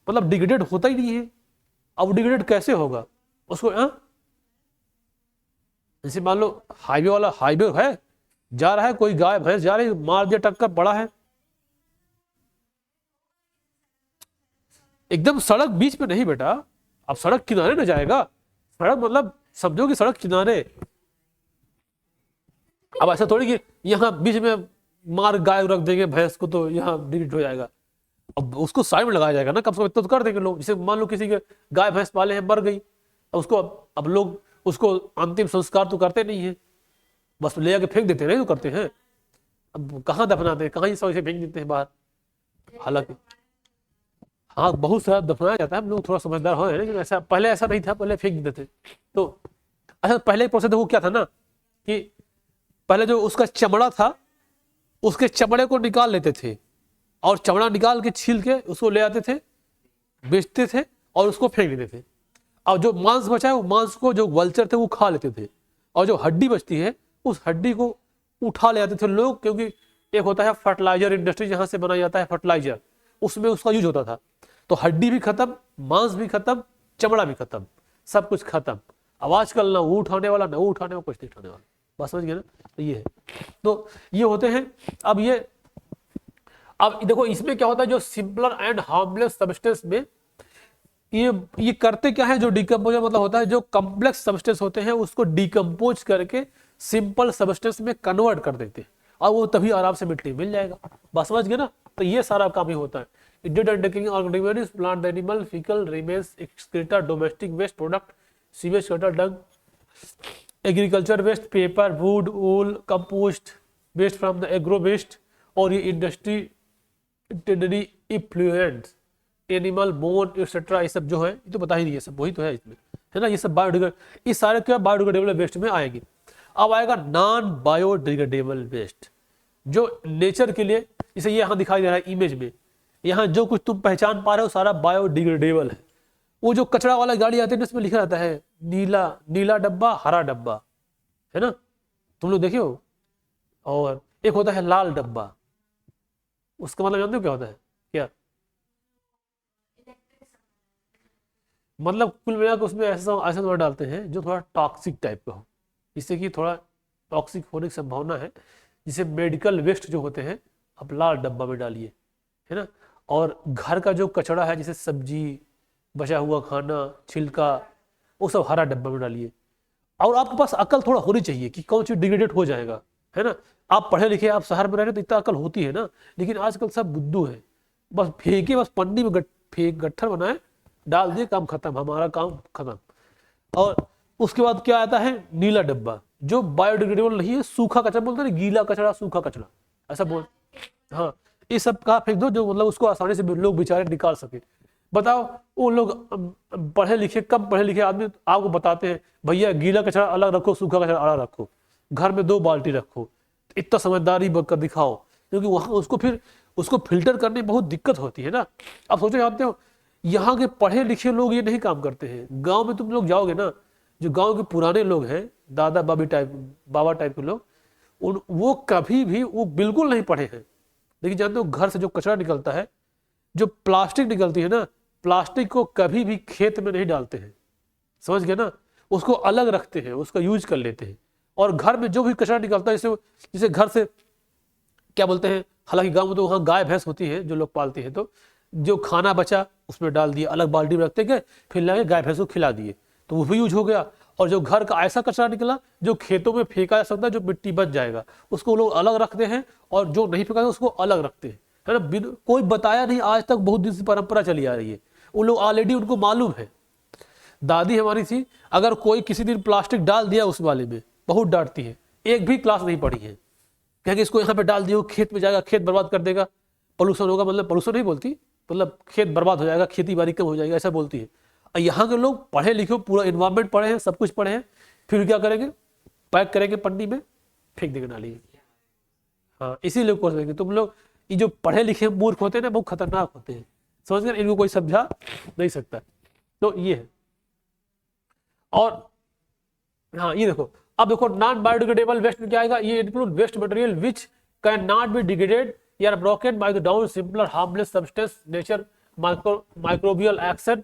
मतलब डिग्रेडेड होता ही नहीं है। अब डिग्रेडेड कैसे होगा उसको? जैसे मान लो हाईवे है, जा रहा है कोई गाय भैंस जा रही, मार दिया टक्कर, पड़ा है एकदम सड़क बीच में नहीं बेटा, अब सड़क किनारे ना जाएगा, सड़क मतलब समझो कि सड़क किनारे। अब ऐसा थोड़ी कि यहाँ बीच में मार गाय रख देंगे भैंस को तो यहाँ डिलीट हो जाएगा। अब उसको साइड में लगाया जाएगा ना, कम से कम इतना तो कर देंगे लोग। जैसे मान लो किसी के गाय भैंस पाले हैं, मर गई, अब उसको अब लोग उसको अंतिम संस्कार तो करते नहीं है, बस ले जाके फेंक देते हैं, नहीं तो करते हैं। अब कहाँ दफनाते हैं, कहाँ ही सब इसे फेंक देते हैं बाहर। हालांकि हाँ बहुत सारा दफनाया जाता है, हम लोग थोड़ा समझदार हो, लेकिन ऐसा पहले ऐसा नहीं था, पहले फेंक देते थे। तो अच्छा पहले प्रोसेस वो क्या था ना कि पहले जो उसका चमड़ा था, उसके चमड़े को निकाल लेते थे, और चमड़ा निकाल के छील के उसको ले आते थे, बेचते थे और उसको फेंक देते थे। और जो मांस बचा है, वो मांस को जो वल्चर थे वो खा लेते थे, और जो हड्डी बचती है उस हड्डी को उठा ले आते थे लोग, क्योंकि एक होता है फर्टिलाइजर इंडस्ट्री जहां से बनाया जाता है फर्टिलाइजर, उसमें उसका यूज होता था। तो हड्डी भी खत्म, मांस भी खत्म, चमड़ा भी खत्म, सब कुछ खत्म। अब आजकल ना वो उठाने वाला ना वो उठाने वाला, कुछ नहीं उठाने वाला, बस समझ गए ना। तो ये है, तो ये होते हैं। अब देखो इसमें क्या होता है, जो सिंपलर एंड हार्मलेस सब्सटेंस में ये करते क्या है, जो डिकम्पोजर मतलब होता है, जो कॉम्प्लेक्स सब्सटेंस होते हैं उसको डिकम्पोज करके सिंपल सब्सटेंस में कन्वर्ट कर देते हैं, और वो तभी आराम से मिट्टी मिल जाएगा। बस समझ गए ना। तो ये सारा काम ही होता है। Dead and decaying organisms, plant, animal, fecal remains, excreta, domestic waste product, sewage gutter, dung, agriculture waste, paper, wood, wool, compost, waste from the agro waste, और ये industry internally effluents, animal bone etc. ये सब जो है ये तो पता ही नहीं है, सब वही तो है इसमें, है ना। ये सब बायोडिग्रेडेबल, ये सारे क्या बायोडिग्रेडेबल वेस्ट में आएंगे। अब आएगा नॉन बायोडिग्रेडेबल वेस्ट, जो नेचर के लिए, जैसे ये यहाँ दिखाई दे रहा है इमेज में, यहाँ जो कुछ तुम पहचान पा रहे हो सारा बायोडिग्रेडेबल है। वो जो कचरा वाला गाड़ी आती है ना, उसमें लिखा रहता है नीला नीला डब्बा, हरा डब्बा, है ना, तुम लोग देखे हो। और एक होता है लाल डब्बा, उसका मतलब जानते हो क्या होता है? क्या मतलब? कुल मिलाकर उसमें ऐसा ऐसा थोड़ा डालते हैं जो थोड़ा टॉक्सिक टाइप का हो, जिससे कि थोड़ा टॉक्सिक होने की संभावना है। जिसे मेडिकल वेस्ट जो होते हैं आप लाल डब्बा में डालिए, है ना। और घर का जो कचरा है, जैसे सब्जी, बचा हुआ खाना, छिलका, वो सब हरा डब्बा में डालिए। और आपके पास अकल थोड़ा होनी चाहिए कि कौन चीज डिग्रेडेड हो जाएगा, है ना। आप पढ़े लिखे, आप शहर में रह रहे तो इतना अकल होती है ना, लेकिन आजकल सब बुद्धू है, बस फेंके, बस पन्नी में फेंक गट्ठर बनाए, डाल दिए, काम खत्म, हमारा काम खत्म। और उसके बाद क्या आता है, नीला डब्बा, जो बायोडिग्रेडेबल नहीं है, सूखा कचरा बोलते हैं, गीला कचरा, सूखा कचरा, ऐसा बोल। हाँ, ये सब कहाँ फेंक दो, जो मतलब उसको आसानी से लोग बेचारे निकाल सके। बताओ, वो लोग पढ़े लिखे, कम पढ़े लिखे आदमी आपको बताते हैं भैया गीला कचरा अलग रखो, सूखा कचरा अलग रखो, घर में 2 बाल्टी रखो, इतना समझदारी कर दिखाओ, क्योंकि वहां उसको फिल्टर करने में बहुत दिक्कत होती है ना। अब सोचो जानते हो, यहाँ के पढ़े लिखे लोग ये नहीं काम करते हैं। गाँव में तुम लोग जाओगे ना, जो गाँव के पुराने लोग हैं, दादा बाबा टाइप के लोग, वो कभी भी वो बिल्कुल नहीं पढ़े हैं, लेकिन जानते हो घर से जो कचरा निकलता है, जो प्लास्टिक निकलती है ना, प्लास्टिक को कभी भी खेत में नहीं डालते हैं, समझ गए ना, उसको अलग रखते हैं, उसका यूज कर लेते हैं। और घर में जो भी कचरा निकलता है, जैसे घर से क्या बोलते हैं, हालांकि गांव में तो वहाँ गाय भैंस होती है जो लोग पालते हैं, तो जो खाना बचा उसमें डाल दिया, अलग बाल्टी में रखते गए, फिर लाके गाय भैंस को खिला दिए, तो वो भी यूज हो गया। और जो घर का ऐसा कचरा निकला जो खेतों में फेंका जा सकता है, जो मिट्टी बच जाएगा, उसको लोग अलग रखते हैं, और जो नहीं फेंका उसको अलग रखते हैं, है ना। कोई बताया नहीं, आज तक बहुत दिन से परंपरा चली आ रही है, उन लोग ऑलरेडी उनको मालूम है। दादी हमारी थी, अगर कोई किसी दिन प्लास्टिक डाल दिया उस वाले में, बहुत डांटती है, एक भी क्लास नहीं पढ़ी है, कहेंगे इसको यहाँ पे डाल दियो, खेत में जाएगा, खेत बर्बाद कर देगा, पोल्यूशन होगा, मतलब पोल्यूशन नहीं बोलती, मतलब खेत बर्बाद हो जाएगा, खेती बाड़ी कम हो जाएगा, ऐसा बोलती है। और यहाँ के लोग पढ़े लिखे, पूरा इन्वायरमेंट पढ़े हैं, सब कुछ पढ़े हैं, फिर क्या करेंगे, पैक करेंगे पन्नी में, फेंक देंगे नाली में। हाँ, इसीलिए कोशिश करेंगे। तुम लोग ये जो पढ़े लिखे मूर्ख होते हैं ना, बहुत खतरनाक होते हैं, समझ गए, इनको कोई समझा नहीं सकता। तो ये है। और हाँ ये देखो, अब देखो नॉन बायोडिग्रेडेबल वेस्ट में क्या आएगा, ये include waste material which can not be degraded या or broken by the down simpler harmless substance nature microbial action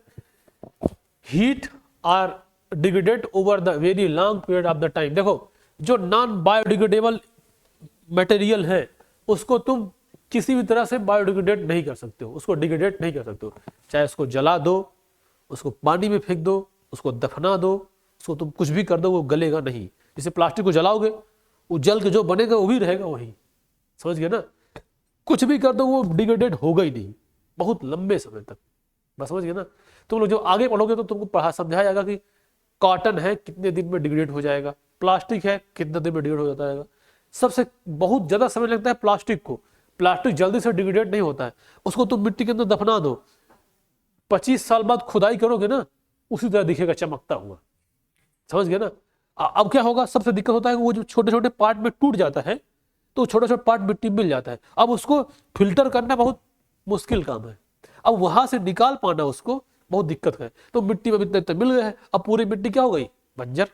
heat or degraded over the very long period of the time. देखो जो non biodegradable material है उसको तुम किसी भी तरह से बायोडिग्रेडेट नहीं कर सकते हो, उसको डिग्रेडेट नहीं कर सकते हो, चाहे उसको जला दो, उसको पानी में फेंक दो, उसको दफना दो, उसको तुम कुछ भी कर दो, वो गलेगा नहीं। जैसे प्लास्टिक को जलाओगे वो जल के जो बनेगा वो भी रहेगा वही, समझ गए ना। कुछ भी कर दो वो डिग्रेडेट होगा ही नहीं बहुत लंबे समय तक, बस समझ गए ना। तुम लोग जो आगे पढ़ोगे तो तुमको पढ़ा समझाया जाएगा कि कॉटन है कितने दिन में डिग्रेड हो जाएगा, प्लास्टिक है कितने दिन में डिग्रेड हो जाता है। सबसे बहुत ज्यादा समय लगता है प्लास्टिक को, प्लास्टिक जल्दी से डिग्रेड नहीं होता है, उसको तुम मिट्टी के अंदर दफना दो, 25 साल बाद खुदाई करोगे ना उसी तरह दिखेगा चमकता हुआ, समझ गए ना। अब क्या होगा, सबसे दिक्कत होता है कि वो जो छोटे छोटे पार्ट में टूट जाता है तो छोटे छोटे पार्ट मिट्टी मिल जाता है, अब उसको फिल्टर करना बहुत मुश्किल काम है, अब वहां से निकाल पाना उसको बहुत दिक्कत है। तो मिट्टी में इतने मिल गए हैं, अब पूरी मिट्टी क्या हो गई, बंजर,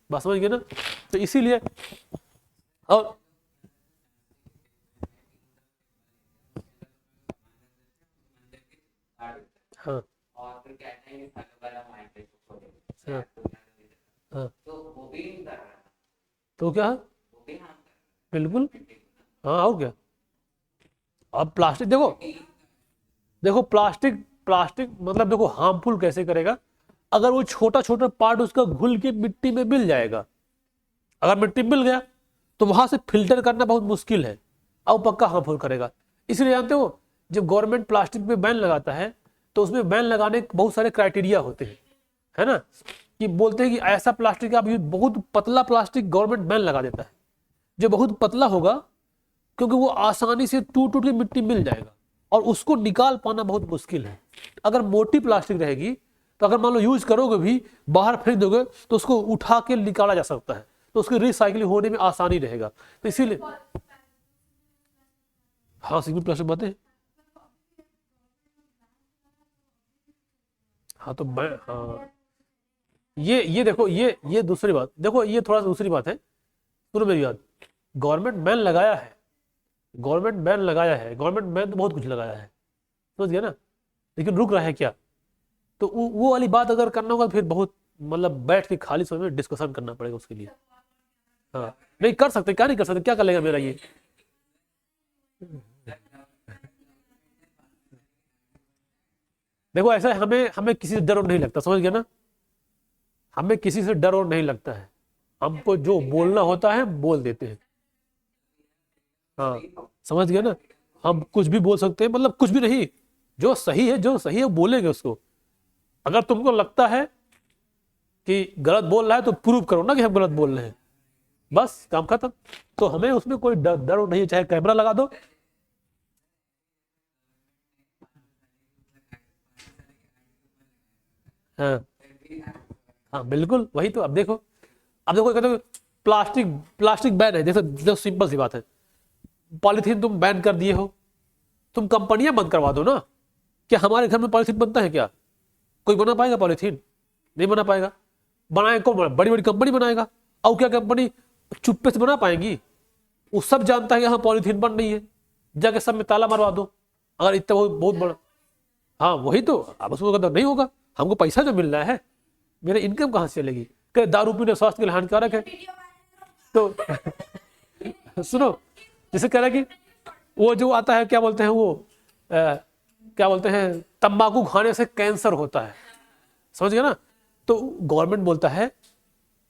बस समझ गए ना। तो इसीलिए और हाँ और फिर कहते हैं कि सालों वाला माइंड हाँ हाँ तो वो भी नहीं कर रहा था, तो क्या है, वो भी हाँ बिल्कुल हाँ, और क्या। अब प्लास्टिक देखो, देखो प्लास्टिक प्लास्टिक मतलब देखो हार्मफुल कैसे करेगा, अगर वो छोटा छोटा पार्ट उसका घुल के मिट्टी में मिल जाएगा, अगर मिट्टी मिल गया तो वहां से फिल्टर करना बहुत मुश्किल है, अब पक्का हार्मफुल करेगा। इसलिए जानते हो जब गवर्नमेंट प्लास्टिक पे बैन लगाता है तो उसमें बैन लगाने के बहुत सारे क्राइटेरिया होते हैं, है ना, कि बोलते हैं कि ऐसा प्लास्टिक आप बहुत पतला प्लास्टिक गवर्नमेंट बैन लगा देता है, जो बहुत पतला होगा क्योंकि वो आसानी से टूट टूट के मिट्टी मिल जाएगा और उसको निकाल पाना बहुत मुश्किल है। अगर मोटी प्लास्टिक रहेगी तो अगर मान लो यूज करोगे भी बाहर फेंक दोगे तो उसको उठा के निकाला जा सकता है, तो उसकी रिसाइकलिंग होने में आसानी रहेगा। तो इसीलिए हाँ सिंगल प्लास्टिक बातें, हाँ तो मैं हाँ ये देखो ये दूसरी बात, देखो ये थोड़ा सा दूसरी बात है, सुनो मेरी बात। गवर्नमेंट बैन लगाया है, गवर्नमेंट बैन लगाया है, गवर्नमेंट बैन तो बहुत कुछ लगाया है, समझ गया ना, लेकिन रुक रहा है क्या, तो वो वाली बात अगर करना होगा तो फिर बहुत मतलब बैठ के खाली समय में डिस्कशन करना पड़ेगा उसके लिए। हाँ नहीं कर सकते, क्या नहीं कर सकते, क्या कर लेगा मेरा ये। देखो ऐसा है, हमें हमें किसी से डर और नहीं लगता, समझ गया ना, हमें किसी से डर और नहीं लगता है, हमको जो बोलना होता है बोल देते हैं। हाँ समझ गया ना, हम कुछ भी बोल सकते हैं, मतलब कुछ भी नहीं, जो सही है जो सही है वो बोलेंगे उसको। अगर तुमको लगता है कि गलत बोल रहा है तो प्रूव करो ना कि हम गलत बोल रहे हैं, बस काम खत्म। तो हमें उसमें कोई डर डर नहीं है, चाहे कैमरा लगा दो। हाँ हाँ बिल्कुल वही तो। अब देखो कहते हो प्लास्टिक प्लास्टिक बैन है, जैसे जो सिंपल सी बात है, पॉलीथीन तुम बैन कर दिए हो, तुम कंपनियां बंद करवा दो ना, क्या हमारे घर में पॉलीथीन बनता है क्या, कोई बना पाएगा पॉलीथीन, नहीं बना पाएगा, बनाए कौन, बड़ी बड़ी कंपनी बनाएगा, और क्या कंपनी चुप्पे से बना पाएंगी, वो सब जानता है कि हाँ पॉलीथीन बन रही है, जाके सब में ताला मरवा दो, अगर इतना बहुत बहुत बड़ा। हाँ वही तो, अब उसको कहता नहीं होगा, हमको पैसा जो मिल रहा है, मेरे इनकम कहाँ से चलेगी, कहे दारू पीने स्वास्थ्य के लिए हानिकारक है। तो सुनो, जैसे कह रहा है कि वो जो आता है क्या बोलते हैं वो क्या बोलते हैं, तंबाकू खाने से कैंसर होता है, समझ गए ना। तो गवर्नमेंट बोलता है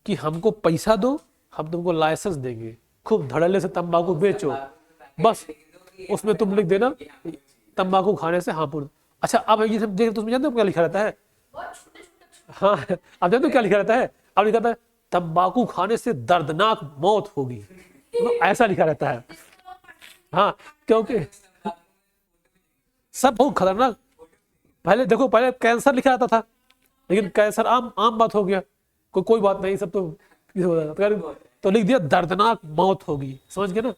कि हमको पैसा दो, हम तुमको लाइसेंस देंगे, खूब धड़ल्ले से तंबाकू बेचो, बस उसमें तुम लिख देना तंबाकू खाने से हार्मफुल। अच्छा अब ये सब देख तुम जानते हो क्या लिखा रहता है, हाँ अब जानते हो क्या लिखा रहता है, अब लिखा रहता है तंबाकू खाने से दर्दनाक मौत होगी, तो ऐसा लिखा रहता है। हाँ क्योंकि सब बहुत खतरनाक, पहले देखो पहले कैंसर लिखा रहता था, लेकिन कैंसर आम आम बात हो गया, कोई बात नहीं, सब तो लिख दिया दर्दनाक मौत होगी, समझ गए ना,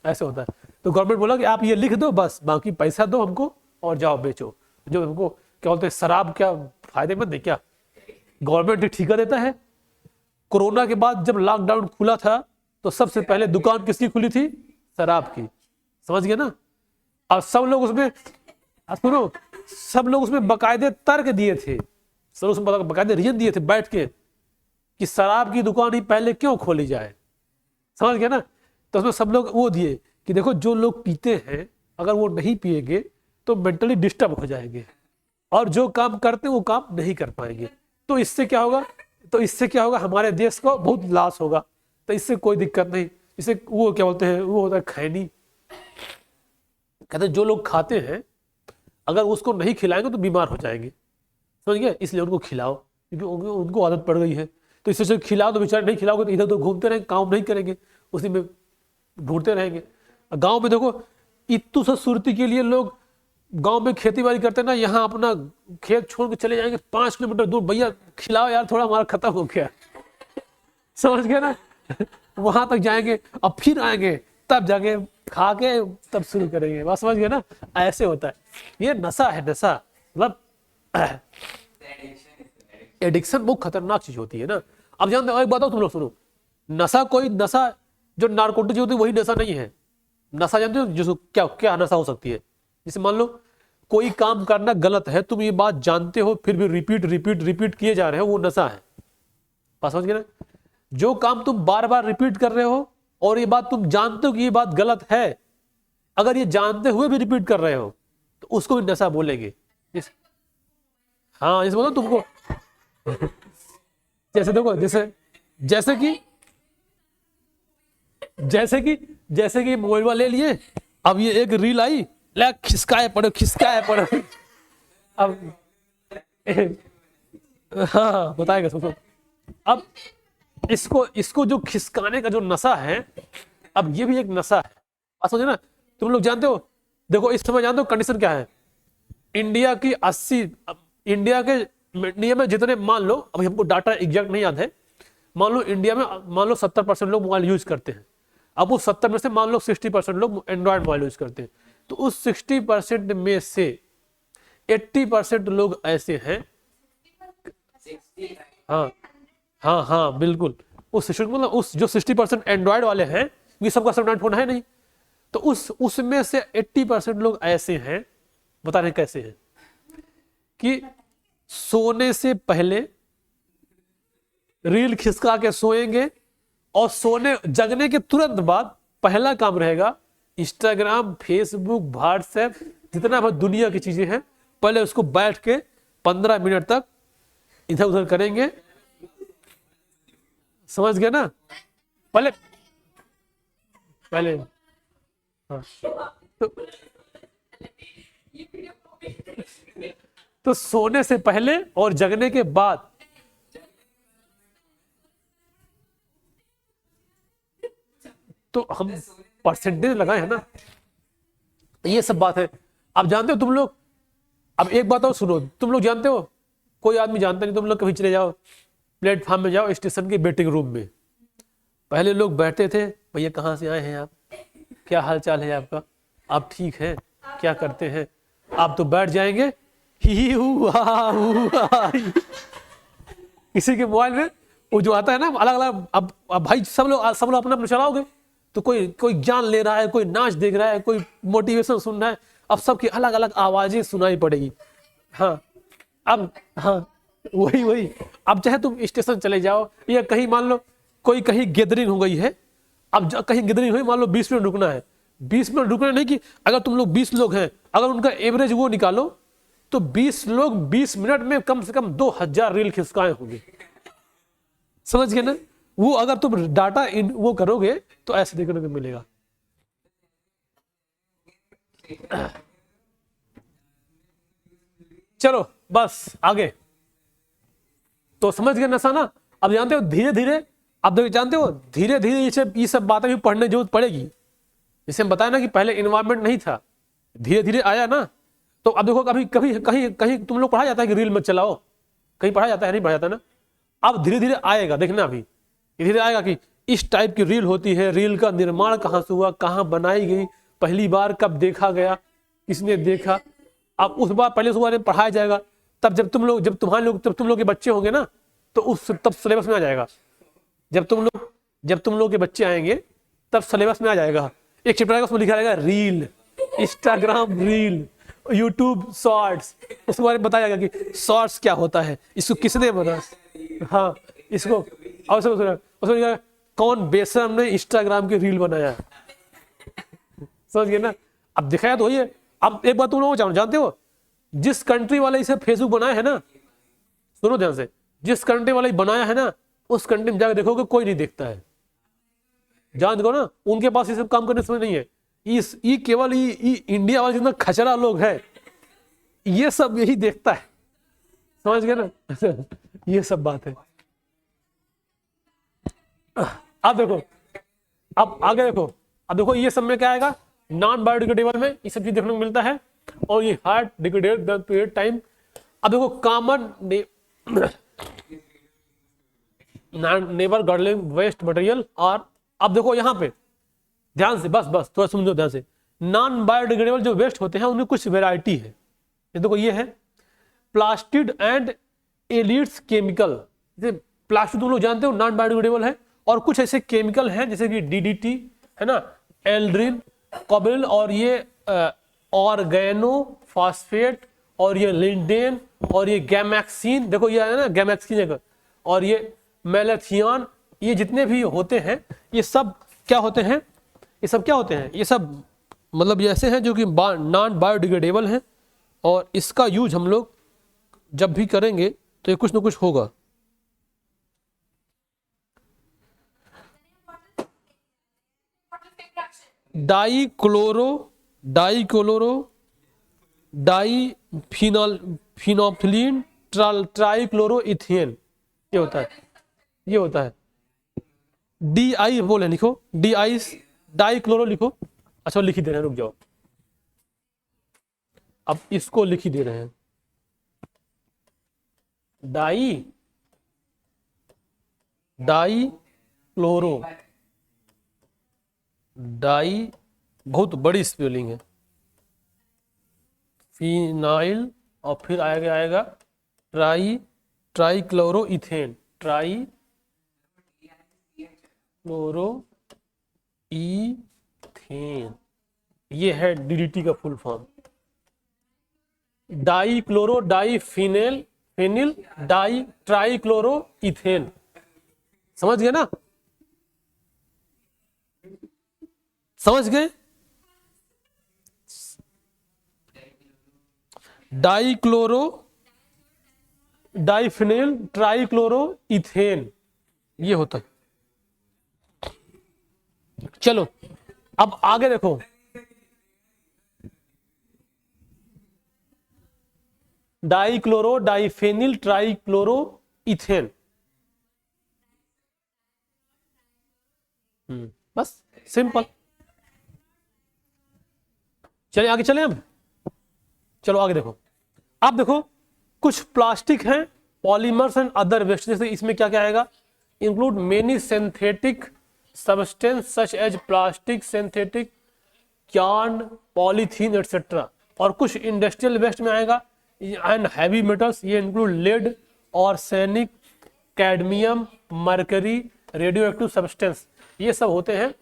ऐसे होता है। तो गवर्नमेंट बोला कि आप ये लिख दो बस, बाकी पैसा दो हमको और जाओ बेचो। जो हमको क्या बोलते हैं शराब क्या फायदेमंद है क्या, गवर्नमेंट ठेका देता है कोरोना के बाद जब लॉकडाउन खुला था तो सबसे पहले दुकान किसकी खुली थी? शराब की। समझ गए ना? और सब लोग उसमें, सुनो, सब लोग उसमें बकायदे तर्क दिए थे, सब उसमें बकायदे रीजन दिए थे बैठ के कि शराब की दुकान ही पहले क्यों खोली जाए। समझ गए ना? तो उसमें सब लोग वो दिए कि देखो जो लोग पीते हैं अगर वो नहीं पिएंगे तो मेंटली डिस्टर्ब हो जाएंगे, और जो काम करते हैं वो काम नहीं कर पाएंगे। तो इससे क्या होगा? हमारे देश को बहुत लॉस होगा। तो इससे कोई दिक्कत नहीं। इसे वो क्या बोलते हैं, वो होता है खैनी। कहते हैं जो लोग खाते हैं अगर उसको नहीं खिलाएंगे तो बीमार हो जाएंगे। समझ गए? इसलिए उनको खिलाओ, क्योंकि उनको आदत पड़ गई है। तो इससे खिलाओ तो बेचारे, नहीं खिलाओगे तो इधर उधर घूमते रहेंगे, काम नहीं करेंगे, उसी में ढूंढते रहेंगे। गांव में देखो इतू सा सुरती के लिए लोग गांव में खेती बाड़ी करते हैं ना, यहाँ अपना खेत छोड़ के चले जाएंगे 5 किलोमीटर दूर, भैया खिलाओ यार थोड़ा, हमारा खत्म हो गया। समझ गए ना? वहां तक जाएंगे और फिर आएंगे, तब जाके खा के तब शुरू करेंगे। बात समझ गए ना? ऐसे होता है। ये नशा है, नशा मतलब एडिक्शन बहुत खतरनाक चीज होती है ना। अब जानते हो, एक बात हो, तुम लोग सुनो, नशा कोई नशा जो नारकोटिक होती है वही नशा नहीं है। नशा जानते हो जिसको क्या क्या नशा हो सकती है? जैसे मान लो कोई काम करना गलत है, तुम ये बात जानते हो फिर भी रिपीट रिपीट रिपीट किए जा रहे हो, वो नशा है। बात समझ गए ना? जो काम तुम बार बार रिपीट कर रहे हो और ये बात तुम जानते हो कि ये बात गलत है, अगर ये जानते हुए भी रिपीट कर रहे हो तो उसको भी नशा बोलेंगे। हाँ, जैसे बोलो तुमको जैसे देखो, जैसे कि मोबाइल वाले ले लिए, अब ये एक रील आई, ले खिसकाए पड़ो। अब हाँ बताएगा सुनो। अब इसको जो खिसकाने का जो नशा है, अब ये भी एक नशा है। आप समझे ना? तुम लोग जानते हो, देखो इस समय जानते हो कंडीशन क्या है? इंडिया के में जितने, मान लो, अभी हमको डाटा एग्जैक्ट नहीं याद है, मान लो इंडिया में 70% लोग मोबाइल यूज करते हैं। अब वो 70 में से मान लो 60% लोग एंड्रॉयड मोबाइल यूज करते हैं। तो उस 60% में से 80% लोग ऐसे हैं, हाँ बिल्कुल, उस जो 60% एंड्रॉयड वाले हैं, ये सबका सब एंड्रॉयड फोन है नहीं, तो उसमें से 80% लोग ऐसे हैं, बता रहे कैसे हैं, कि सोने से पहले रील खिसका के सोएंगे और जगने के तुरंत बाद पहला काम रहेगा इंस्टाग्राम, फेसबुक, व्हाट्सएप, जितना भी दुनिया की चीजें हैं, पहले उसको बैठ के 15 मिनट तक इधर उधर करेंगे। समझ गए ना? पहले हाँ। तो सोने से पहले और जगने के बाद तो हम परसेंटेज लगाए हैं ना, ये सब बात है। अब जानते हो तुम लोग, अब एक बात और सुनो, तुम लोग जानते हो, कोई आदमी जानता नहीं, तुम लोग कभी चले जाओ प्लेटफॉर्म में, जाओ स्टेशन के वेटिंग रूम में, पहले लोग बैठते थे, भैया कहाँ से आए हैं आप, क्या हाल चाल है आपका, आप ठीक हैं, क्या करते हैं? आप तो बैठ जाएंगे, ही किसी के मोबाइल में वो जो आता है ना अलग अलग, अब भाई सब लोग अपना अपना चलाओगे, तो कोई ज्ञान ले रहा है, कोई नाच देख रहा है, कोई मोटिवेशन सुन रहा है, अब सबकी अलग अलग आवाजें सुनाई पड़ेगी। हाँ, अब हाँ वही अब चाहे तुम स्टेशन चले जाओ या कहीं, मान लो कोई कहीं गैदरिंग हो गई है, अब कहीं गैदरिंग हुई, मान लो 20 मिनट रुकना है, 20 मिनट रुकना नहीं, कि अगर तुम लोग 20 लोग हैं, अगर उनका एवरेज वो निकालो तो 20 लोग 20 मिनट में कम से कम 2000 रील खिसकाए होंगे। समझ गए ना? वो अगर तुम डाटा वो करोगे तो ऐसे देखने को मिलेगा। चलो बस आगे, तो समझ गए नशा ना? अब जानते हो धीरे धीरे, अब देखो जानते हो धीरे धीरे ये सब बातें भी पढ़ने की जरूरत पड़ेगी। जैसे हम बताया ना कि पहले इन्वायरमेंट नहीं था, धीरे धीरे आया ना। तो अब देखो कभी कभी कहीं कहीं तुम लोग पढ़ा जाता है कि रील मत चलाओ, कहीं पढ़ा जाता है? नहीं पढ़ा जाता ना। अब धीरे धीरे आएगा, देखना अभी धीरे आएगा कि इस टाइप की रील होती है, रील का निर्माण कहाँ से हुआ, कहाँ बनाई गई, पहली बार कब देखा गया, किसने देखा। अब उस बार पहले उस बारे में पढ़ाया जाएगा, तब जब तुम लोग के बच्चे होंगे ना, तो तब सिलेबस में आ जाएगा जब तुम लोग के बच्चे आएंगे तब सिलेबस में आ जाएगा, एक चैप्टर आएगा उसमें लिखा रहेगा reel, Instagram reel, YouTube shorts, उसके बारे में बताया जाएगा कि शॉर्ट्स क्या होता है, इसको किसने बना, हाँ इसको, और उसमें लिखा है, कौन बेशरम ने इंस्टाग्राम की रील बनाया, समझ गए ना। अब दिखाया तो वही है। अब एक बात तुम लोग जानते हो, जिस कंट्री वाले इसे फेसबुक बनाया है ना, सुनो ध्यान से, जिस कंट्री वाले बनाया है ना, उस कंट्री में जाकर देखोगे कोई नहीं देखता है, जान दो ना, उनके पास ये सब काम करने समय नहीं है। ये केवल ये इंडिया वाले जितना खचरा लोग है, ये सब यही देखता है, समझ गए ना। ये सब बात है। अब देखो, अब आगे देखो, अब देखो ये सब में क्या आएगा, नॉन बायोडिग्रेडेबल में ये सब चीज देखने को मिलता है, और ये हार्ड डिग्रेडेड पीरियड टाइम। अब देखो common never girdling waste material, और अब देखो यहाँ पे ध्यान से, बस थोड़ा समझो ध्यान से, नॉन बायोडिग्रेडेबल जो वेस्ट होते हैं उनमें कुछ वेराइटी है। ये देखो ये है प्लास्टिड एंड एलिड्स केमिकल, जैसे प्लास्टिक तुम लोग जानते हो नॉन बायोडिग्रेडेबल है, और कुछ ऐसे केमिकल हैं जैसे कि डीडीटी है ना, एल्ड्रिन, कॉबिल, और ये ऑर्गेनो फॉस्फेट, और ये लिंडेन, और ये गैमैक्सीन, देखो ये है ना गैमैक्सीन, और ये मेलेथियन, ये जितने भी होते हैं ये सब क्या होते हैं, ये सब क्या होते हैं, ये सब मतलब ये ऐसे हैं जो कि नॉन बायोडिग्रेडेबल हैं, और इसका यूज हम लोग जब भी करेंगे तो ये कुछ ना कुछ होगा। डाईफिनोल्फिलीन ट्राइक्लोरोइथेन, ये होता है DI बोले, लिखो डाई क्लोरो लिखो। अच्छा लिख ही दे रहे हैं, रुक जाओ, अब इसको लिख ही दे रहे हैं, डाई क्लोरो, डाई बहुत बड़ी स्पेलिंग है, फिनाइल, और फिर आएगा ट्राइक्लोरोइथेन, ट्राइक्लोरोइथेन, ये है DDT का full form, dichloro diphenyl phenyl di trichloroethane, समझ गए ना, समझ गए, डाईक्लोरो डाईफिनेल ट्राइक्लोरोइथेन, ये होता है। चलो अब आगे देखो, डाईक्लोरो डाईफेनिल ट्राइक्लोरोइथेन, बस सिंपल। चलिए आगे चलें, अब चलो आगे देखो, अब देखो कुछ प्लास्टिक हैं, पॉलीमर्स एंड अदर वेस्ट, जैसे इसमें क्या क्या आएगा, include many synthetic substance such as plastic, synthetic yarn, polythene etcetera, और कुछ इंडस्ट्रियल वेस्ट में आएगा, एंड हैवी मेटल्स, ये include lead, arsenic, cadmium, mercury, radio active substance, ये सब होते हैं।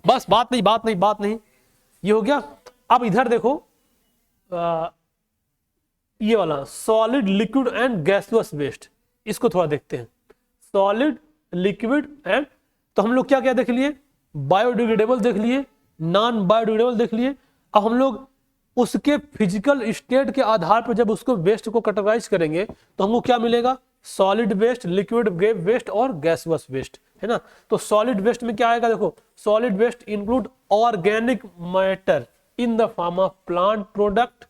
बस बात नहीं, ये हो गया। अब इधर देखो ये वाला सॉलिड, लिक्विड एंड गैसुअस वेस्ट, इसको थोड़ा देखते हैं। सॉलिड, लिक्विड एंड, तो हम लोग क्या क्या देख लिए, बायोडिग्रेडेबल देख लिए, नॉन बायोडिग्रेडेबल देख लिए। अब हम लोग उसके फिजिकल स्टेट के आधार पर जब उसको वेस्ट को कैटेगराइज करेंगे तो हमको क्या मिलेगा, सॉलिड वेस्ट, लिक्विड वेस्ट और गैसुअस वेस्ट, है ना। तो सॉलिड वेस्ट में क्या आएगा, देखो solid waste include organic matter in the form of plant product,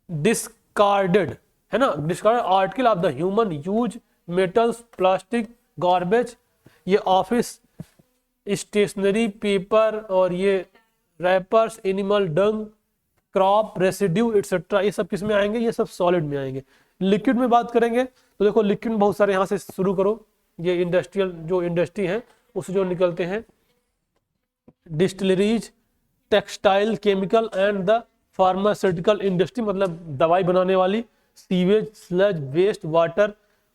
discarded, है ना, discarded article of the human use, metals, plastic, garbage, ये ऑफिस स्टेशनरी, पेपर, और ये wrappers, animal dung, crop residue etcetera, ये सब किस में आएंगे, ये सब सॉलिड में आएंगे। लिक्विड में बात करेंगे तो देखो लिक्विड में बहुत सारे, यहाँ से शुरू करो, ये इंडस्ट्रियल जो इंडस्ट्री है उससे जो निकलते हैं, distilleries, textile, chemical and the pharmaceutical industry, मतलब दवाई बनाने वाली, sewage, sludge, waste water,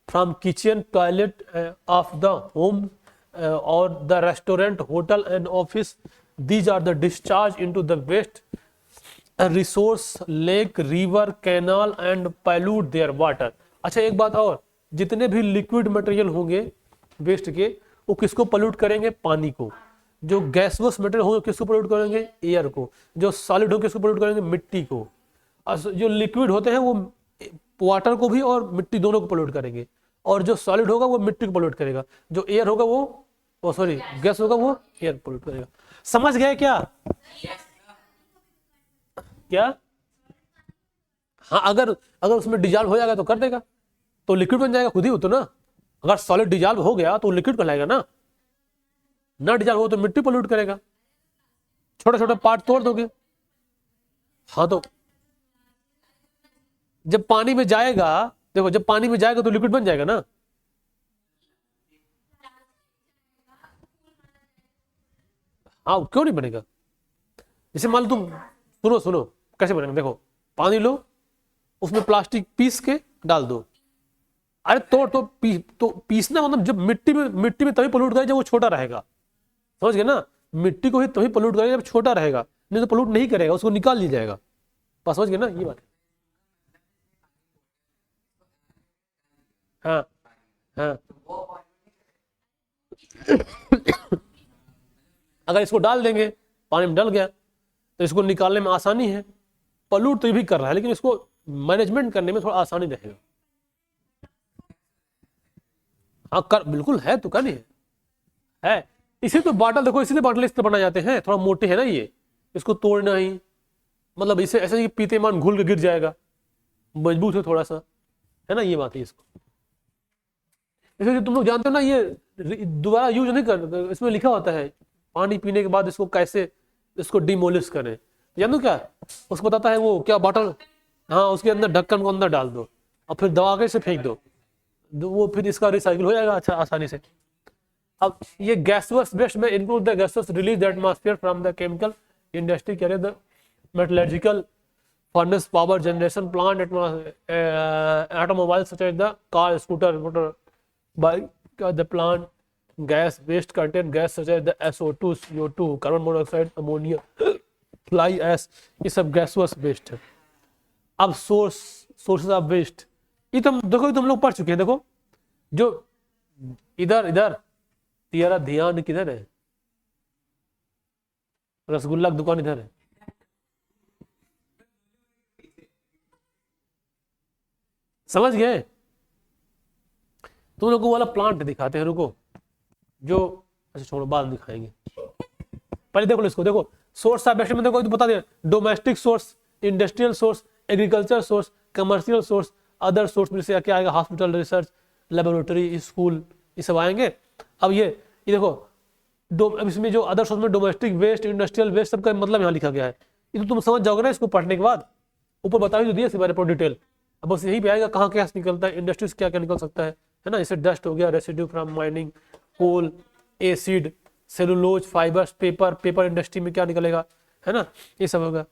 from kitchen toilet of the home और the restaurant hotel and office, these are the discharge into the waste resource lake river canal and pollute their water. अच्छा एक बात और, जितने भी लिक्विड मटेरियल होंगे waste के, वो किसको पल्यूट करेंगे? पानी को। जो गैसवस मटेरियल होंगे किसको पल्यूट करेंगे? एयर को। जो सॉलिड होंगे किसको पल्यूट करेंगे? मिट्टी को। और जो लिक्विड होते हैं वो वाटर को भी और मिट्टी दोनों को पल्यूट करेंगे, और जो सॉलिड होगा वो मिट्टी को पल्यूट करेगा, जो एयर होगा वो सॉरी गैस होगा वो एयर पल्यूट करेगा। समझ गए क्या? क्या? हाँ, अगर अगर उसमें डिजॉल्व हो जाएगा तो कर देगा, तो लिक्विड बन जाएगा खुद ही, हो तो ना। अगर सॉलिड डिजॉल्व हो गया तो लिक्विड कहलाएगा ना, ना डिजॉल्व हो तो मिट्टी पोल्यूट करेगा। छोटे छोटे पार्ट तोड़ दोगे। हाँ, तो जब पानी में जाएगा, देखो जब पानी में जाएगा तो लिक्विड बन जाएगा ना। हाँ, क्यों नहीं बनेगा? जैसे मान लो तुम, सुनो सुनो कैसे बनेगा, देखो पानी लो, उसमें प्लास्टिक पीस के डाल दो। अरे तो पीसना मतलब जब मिट्टी में तभी पोल्यूट करेगा जब वो छोटा रहेगा, समझ गए ना? मिट्टी को ही तभी पोल्यूट करेगा जब छोटा रहेगा, नहीं तो पोल्यूट नहीं करेगा, उसको निकाल लिया जाएगा। बस समझ गए ना ये बात? हाँ हाँ। अगर इसको डाल देंगे, पानी में डल गया, तो इसको निकालने में आसानी है। पल्यूट तो ये भी कर रहा है, लेकिन इसको मैनेजमेंट करने में थोड़ा आसानी रहेगा। हाँ कर, बिल्कुल है तो, क्या नहीं है? इसी तो बॉटल देखो, इसीलिए बॉटल इस तरह बनाए जाते हैं, थोड़ा मोटे है ना ये, इसको तोड़ना ही मतलब इसे ऐसे ही पीते मान घुल के गिर जाएगा, मजबूत है थोड़ा सा, है ना, ये बात है इसको। इसलिए तुम लोग जानते हो ना, ये दोबारा यूज नहीं कर, इसमें लिखा होता है पानी पीने के बाद इसको कैसे इसको डिमोलिश करें, जानते हो क्या? उसको बताता है वो क्या बॉटल, हाँ उसके अंदर ढक्कन को अंदर डाल दो और फिर दबा के इसे फेंक दो, वो फिर इसका रिसाइकिल हो जाएगा अच्छा आसानी से। अब ये गैसवस वेस्ट में include the gases release the atmosphere from the chemical industry, carry the metallurgical furnace power generation plant, automobiles such as the car, scooter, motor bike, the plant gas waste contain gas such as the SO2, CO2, carbon monoxide, ammonia, fly ash, ये सब गैसवस waste है। अब sources of waste, ये तुम लोग पढ़ चुके हैं। देखो जो इधर इधर तेरा ध्यान किधर है? रसगुल्ला की दुकान इधर है, समझ गए? तुम लोग को वाला प्लांट दिखाते हैं, रुको, जो अच्छा छोड़ो बाद में दिखाएंगे, पहले देखो इसको। देखो सोर्स ऑफ वेस्ट में देखो तो बता दिया, domestic source, industrial source, agriculture source, commercial source, other source में से क्या आएगा? हॉस्पिटल, रिसर्च लेबोरेटरी, स्कूल, ये सब आएंगे। अब ये देखो अब इसमें जो अदर सोर्स में डोमेस्टिक वेस्ट, इंडस्ट्रियल वेस्ट, सबका मतलब यहाँ लिखा गया है। ये तो तुम समझ जाओगे ना इसको पढ़ने के बाद, ऊपर बता ही तो दिया इसके बारे में डिटेल। अब बस यही पे आएगा कहाँ क्या निकलता है, इंडस्ट्री से क्या क्या निकल सकता है ना। जैसे डस्ट हो गया, residue from mining, coal, acid, cellulose, fibres, paper industry में क्या निकलेगा, है ना, ये सब होगा।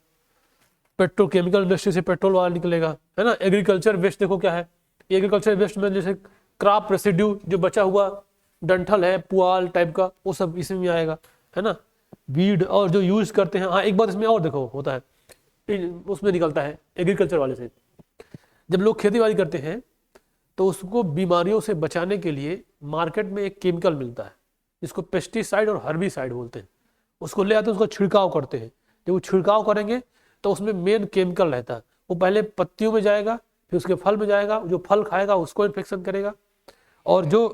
पेट्रोकेमिकल इंडस्ट्री से पेट्रोल वाला निकलेगा, है ना। एग्रीकल्चर वेस्ट देखो क्या है, एग्रीकल्चर वेस्ट में जैसे क्रॉप रेसिड्यू, जो बचा हुआ डंठल है, पुआल टाइप का, वो सब इसमें आएगा, है ना। वीड और जो यूज करते हैं, हाँ एक बात इसमें और देखो होता है, उसमें निकलता है एग्रीकल्चर वाले से। जब लोग खेती बाड़ी करते हैं तो उसको बीमारियों से बचाने के लिए मार्केट में एक केमिकल मिलता है जिसको पेस्टिसाइड और हर्बिसाइड बोलते हैं। उसको ले आते हैं, उसका छिड़काव करते हैं। जब वो छिड़काव करेंगे तो उसमें मेन केमिकल रहता है, वो पहले पत्तियों में जाएगा, फिर उसके फल में जाएगा, जो फल खाएगा उसको इन्फेक्शन करेगा, और जो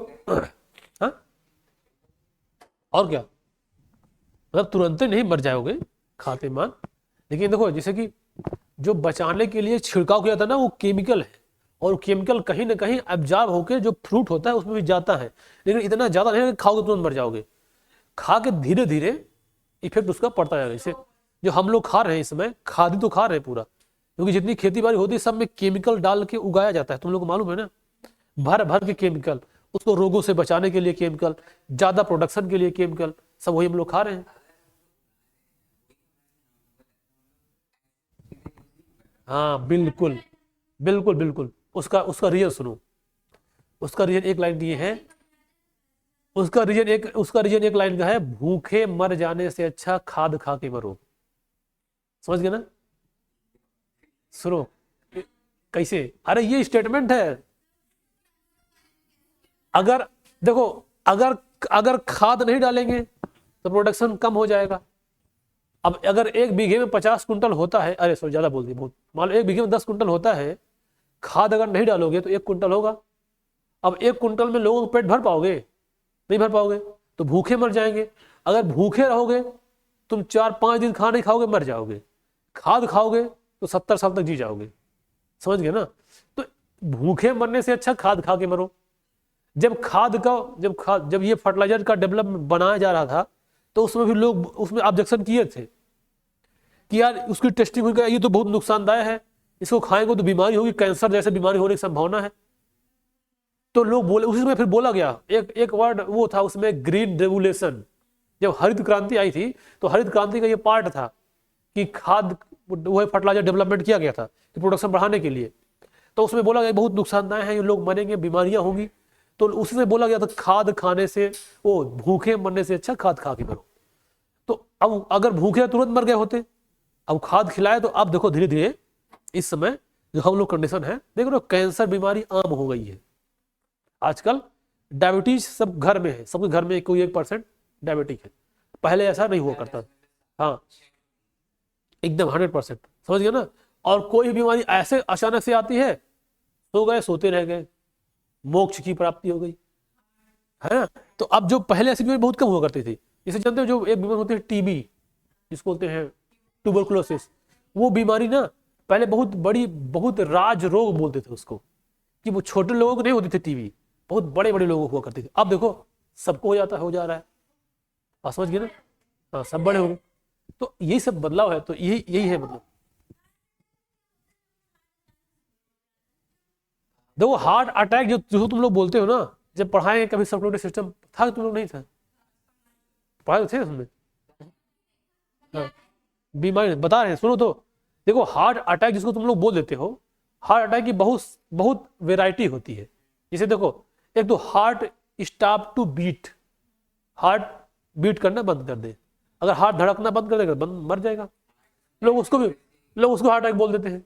हाँ और क्या, मतलब तुरंत ही नहीं मर जाओगे खाते मान, लेकिन देखो जैसे कि जो बचाने के लिए छिड़काव किया था ना, वो केमिकल है, और केमिकल कहीं ना कहीं एब्जॉर्ब होकर जो फ्रूट होता है उसमें भी जाता है, लेकिन इतना ज्यादा नहीं कि खाओगे तुरंत मर जाओगे। खा के धीरे धीरे इफेक्ट उसका पड़ता जाएगा। जैसे जो हम लोग खा रहे हैं इस समय, खादी तो खा रहे हैं पूरा, क्योंकि जितनी खेती बाड़ी होती है सब में केमिकल डाल के उगाया जाता है, तुम लोग को मालूम है ना, भर भर के केमिकल, उसको रोगों से बचाने के लिए केमिकल, ज्यादा प्रोडक्शन के लिए केमिकल, सब वही हम लोग खा रहे हैं। हाँ बिल्कुल बिल्कुल बिल्कुल, उसका उसका रीजन सुनो। उसका रीजन एक लाइन की है, उसका रीजन एक लाइन का है, भूखे मर जाने से अच्छा खाद खा के मरो। समझ गए ना? सुनो कैसे, अरे ये स्टेटमेंट है। अगर देखो, अगर अगर खाद नहीं डालेंगे तो प्रोडक्शन कम हो जाएगा। अब अगर एक बीघे में 50 कुंटल होता है, अरे सॉरी ज्यादा बोल दी बहुत, मान लो एक बीघे में 10 कुंटल होता है, खाद अगर नहीं डालोगे तो 1 कुंटल होगा। अब 1 कुंटल में लोगों को पेट भर पाओगे? नहीं भर पाओगे, तो भूखे मर जाएंगे। अगर भूखे रहोगे, तुम 4-5 दिन खाना नहीं खाओगे, मर जाओगे। खाद खाओगे तो 70 साल तक जी जाओगे। समझ गए ना? तो भूखे मरने से अच्छा खाद खा के मरो। जब ये फर्टिलाइजर का डेवलपमेंट बनाया जा रहा था, तो उसमें भी लोग उसमें ऑब्जेक्शन किए थे कि यार उसकी टेस्टिंग हुई, ये तो बहुत नुकसानदायक है, इसको खाएंगे तो बीमारी होगी, कैंसर जैसे बीमारी होने की संभावना है। तो लोग बोले, उसी में फिर बोला गया, एक वर्ड वो था उसमें, ग्रीन रेवोल्यूशन। जब हरित क्रांति आई थी, तो हरित क्रांति का ये पार्ट था कि खाद वो फर्टिलाइजर डेवलपमेंट किया गया था कि प्रोडक्शन बढ़ाने के लिए। तो उसमें बोला गया बहुत नुकसानदायक है, ये लोग मरेंगे, बीमारियां होंगी। तो उसी में बोला गया था खाद खाने से, वो भूखे मरने से अच्छा खाद खा के मरो। तो अब अगर भूखे तुरंत मर गए होते, अब खाद खिलाए, तो अब देखो धीरे धीरे इस समय जो हम लोग कंडीशन है, देख रहे हो कैंसर बीमारी आम हो गई है आजकल। डायबिटीज सब घर में है, सबके घर में कोई 1% डायबिटिक है। पहले ऐसा नहीं हुआ करता। हाँ एकदम 100%। समझ गए ना? और कोई बीमारी ऐसे अचानक से आती है, सो गए सोते रह गए, मोक्ष की प्राप्ति हो गई, है ना? तो अब जो पहले ऐसी बीमारी बहुत कम हुआ करती थी, जैसे जानते हो जो एक बीमारी होती है टीबी, जिसको बोलते हैं ट्यूबरकुलोसिस, वो बीमारी ना पहले बहुत बड़ी, बहुत राज रोग बोलते थे उसको, कि वो छोटे लोगों को नहीं होती थी टीबी, बहुत बड़े बड़े लोगों को हुआ करती थी। अब देखो सबको हो जा रहा है। आप समझ गए ना? हाँ सब बड़े हो गए। तो यही सब बदलाव है। तो यही है मतलब। देखो हार्ट अटैक जो तुम लोग बोलते हो ना, जब पढ़ाएंगे कभी सर्कुलेटरी सिस्टम था, तुम लोग नहीं था पढ़ाए थे उसमें? हाँ बीमारी बता रहे हैं, सुनो तो। देखो हार्ट अटैक जिसको तुम लोग बोल देते हो, हार्ट अटैक की बहुत बहुत वेराइटी होती है। जैसे देखो, एक तो heart stop to beat, heart beat करना बंद कर दे, अगर हार्ट धड़कना बंद कर देगा बंद मर जाएगा। लोग उसको हार्ट अटैक बोल देते हैं।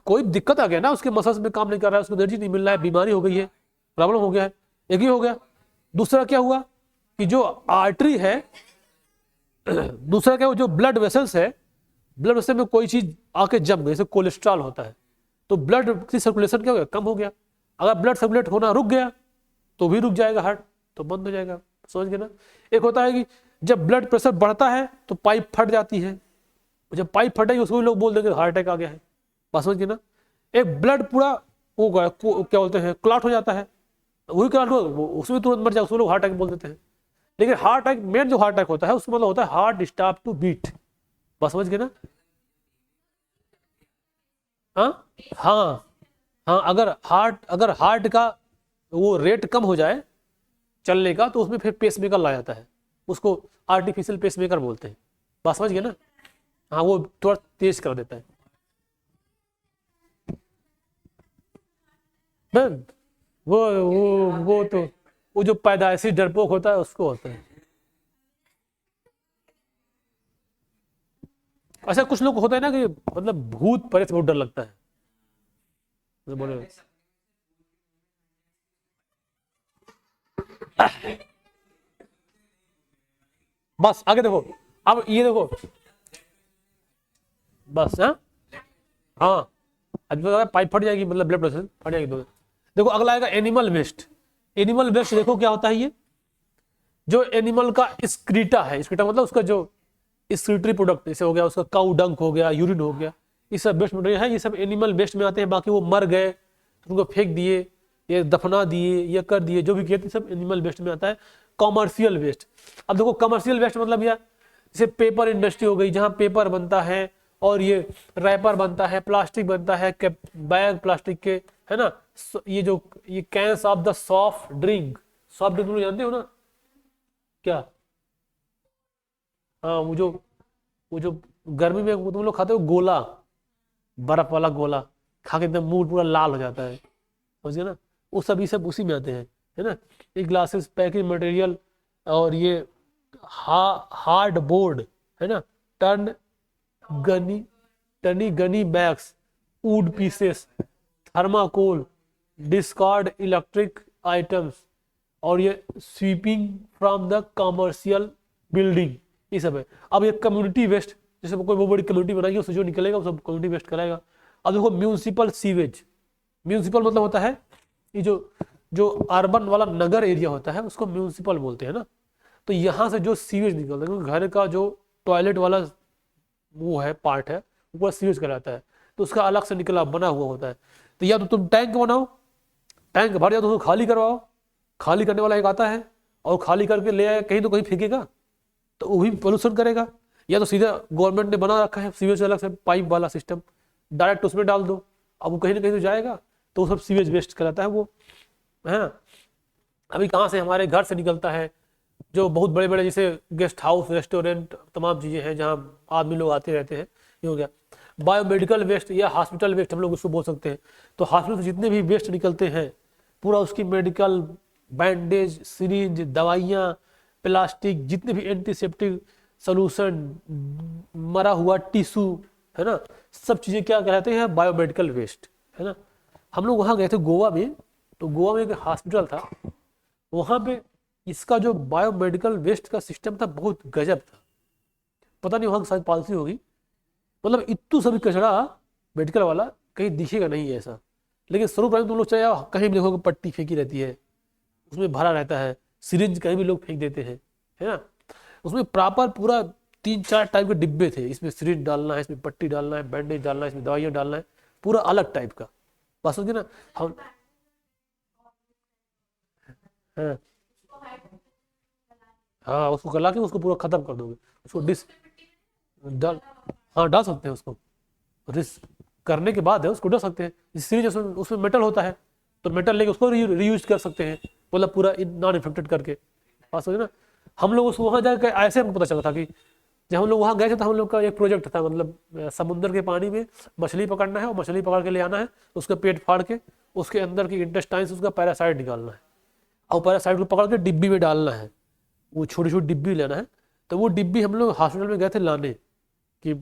कोई दिक्कत आ गया ना, उसके मसल्स में काम नहीं कर रहा है, उसको एनर्जी नहीं मिल रहा है, बीमारी हो गई है, प्रॉब्लम हो गया है, एक ही हो गया। दूसरा क्या हुआ कि जो आर्टरी है, दूसरा क्या, जो ब्लड वेसल्स है, ब्लड वेसल में कोई चीज आके जम गई, जैसे कोलेस्ट्रॉल होता है, तो ब्लड की सर्कुलेशन क्या हो गया, कम हो गया। अगर ब्लड सर्कुलेट होना रुक गया तो भी रुक जाएगा, हार्ट तो बंद हो जाएगा। समझ गए ना? एक होता है कि जब ब्लड प्रेशर बढ़ता है तो पाइप फट जाती है, जब पाइप फटेगी उसको भी लोग बोल देंगे हार्ट अटैक आ गया है। बात समझ गए ना? एक ब्लड पूरा वो क्या बोलते हैं, क्लॉट हो जाता है, वही क्लॉट हो उसमें तुरंत मर जाए, उसको लोग हार्ट अटैक बोल देते हैं। लेकिन हार्ट अटैक, मेन जो हार्ट अटैक होता है उसका मतलब होता है हार्ट स्टॉप टू बीट। बस समझ गए ना? हाँ हाँ हाँ, अगर हार्ट का वो रेट कम हो जाए चलने का, तो उसमें फिर पेसमेकर लाया जाता है, उसको आर्टिफिशियल पेसमेकर बोलते हैं। बात समझ गए ना? हाँ वो थोड़ा तेज कर देता है। बस वो तो वो जो पैदाइशी डरपोक होता है उसको होता है। अच्छा कुछ लोग होता है ना कि मतलब भूत प्रेत से बहुत डर लगता है, तो बोले बस आगे देखो, अब ये देखो बस। हाँ हाँ, अब पाइप फट जाएगी, मतलब ब्लड प्रेशर फट जाएगी। देखो अगला आएगा एनिमल वेस्ट। एनिमल वेस्ट देखो क्या होता है, ये जो एनिमल का स्क्रीटा है, स्क्रीटा मतलब उसका जो स्क्रीटरी प्रोडक्ट, जैसे हो गया उसका काउ डंक हो गया, यूरिन हो गया, ये सब वेस्ट मटेरियल है, ये सब एनिमल वेस्ट में आते हैं। बाकी वो मर गए तो उनको फेंक दिए, ये दफना दिए, ये कर दिए, जो भी किए थे सब एनिमल वेस्ट में आता है। कॉमर्शियल वेस्ट, अब देखो कमर्शियल वेस्ट मतलब यह जैसे पेपर इंडस्ट्री हो गई, जहाँ पेपर बनता है और ये रैपर बनता है, प्लास्टिक बनता है, बैग प्लास्टिक के, है ना? ये cans of the soft drink, soft drink तुम जानते हो ना क्या? हाँ वो जो गर्मी में तुम लोग खाते हो गोला, बर्फ वाला गोला, खा के एकदम मुंह पूरा लाल हो जाता है। समझ गए ना? वो सभी सब उसी में आते हैं, है ना। ये ग्लासेस, पैकेज मटेरियल, और ये हार्ड बोर्ड, है ना, टर्न गनी टनी Ghani bags, would pieces, thermocol, discard electric items, और ये sweeping from the commercial building, ये सब है। अब ये कम्युनिटी वेस्ट, जैसे कोई बहुत बड़ी कम्युनिटी बनाएगी उससे जो निकलेगा वो सब कम्युनिटी वेस्ट कराएगा। अब देखो म्यूनिसिपल सीवेज, म्यूनिसिपल मतलब होता है ये जो जो अर्बन वाला नगर एरिया होता है उसको म्यूनिसिपल बोलते हैं ना। तो यहाँ से जो सीवेज निकलता है, क्योंकि घर का जो टॉयलेट वाला वो है पार्ट है वो पूरा सीवेज कहलाता है, तो उसका अलग से निकला बना हुआ होता है। तो या तो तुम टैंक बनाओ, टैंक भर जाओ तो उसको खाली करवाओ, खाली करने वाला एक आता है और खाली करके ले आए कहीं तो कहीं फेंकेगा, तो वही पोल्यूशन करेगा। या तो सीधा गवर्नमेंट ने बना रखा है सीवेज अलग से पाइप वाला सिस्टम, डायरेक्ट उसमें डाल दो, अब वो कहीं ना कहीं तो जाएगा, तो वो सब सीवेज वेस्ट कहलाता है वो, है ना। अभी कहाँ से हमारे घर से निकलता है, जो बहुत बड़े बड़े जैसे गेस्ट हाउस, रेस्टोरेंट, तमाम चीज़ें हैं जहाँ आदमी लोग आते रहते हैं, ये हो गया। बायोमेडिकल वेस्ट या हॉस्पिटल वेस्ट हम लोग उसको बोल सकते हैं। तो हॉस्पिटल से जितने भी वेस्ट निकलते हैं पूरा उसकी मेडिकल, बैंडेज, सिरिंज, दवाइयाँ, प्लास्टिक, जितने भी एंटीसेप्टिक सोल्यूशन, मरा हुआ टिश्यू, है ना, सब चीज़ें क्या कहलाते हैं, बायोमेडिकल वेस्ट, है ना। हम लोग वहाँ गए थे गोवा में, तो गोवा में एक हॉस्पिटल था, वहाँ पे इसका जो बायोमेडिकल वेस्ट का सिस्टम था बहुत गजब था। पता नहीं वहाँ की शायद पॉलिसी होगी, मतलब इतू सभी कचरा मेडिकल वाला कहीं दिखेगा नहीं है ऐसा। लेकिन स्वरूप में तुम लोग चाहे कहीं भी देखोगे पट्टी फेंकी रहती है, उसमें भरा रहता है, सिरिंज कहीं भी लोग फेंक देते हैं, है ना। उसमें प्रॉपर पूरा 3-4 टाइप के डिब्बे थे, इसमें सिरिंज डालना है, इसमें पट्टी डालना है, बैंडेज डालना है, इसमें दवाइयाँ डालना है, पूरा अलग टाइप का। बात समझे ना हम। हाँ हाँ, उसको गला के उसको पूरा खत्म कर दोगे, उसको डिस डाल, हाँ डाल सकते हैं उसको, रिस करने के बाद है उसको डाल सकते हैं। सीरीज उसमें उसमें मेटल होता है, तो मेटल लेके उसको रीयूज कर सकते हैं, मतलब पूरा नॉन इन्फेक्टेड करके। बात समझे ना। हम लोग उसको वहाँ जाकर ऐसे हमको पता चला था कि जब हम लोग वहाँ गए थे तो हम लोग का एक प्रोजेक्ट था, मतलब समुद्र के पानी में मछली पकड़ना है और मछली पकड़ के ले आना है, उसका पेट फाड़ के उसके अंदर की इंटेस्टाइन से उसका पैरासाइट निकालना है, और पैरासाइट को पकड़ के डिब्बी में डालना है, वो छोटी छोटी डिब्बी लेना है। तो वो डिब्बी हम लोग हॉस्पिटल में गए थे लाने, कि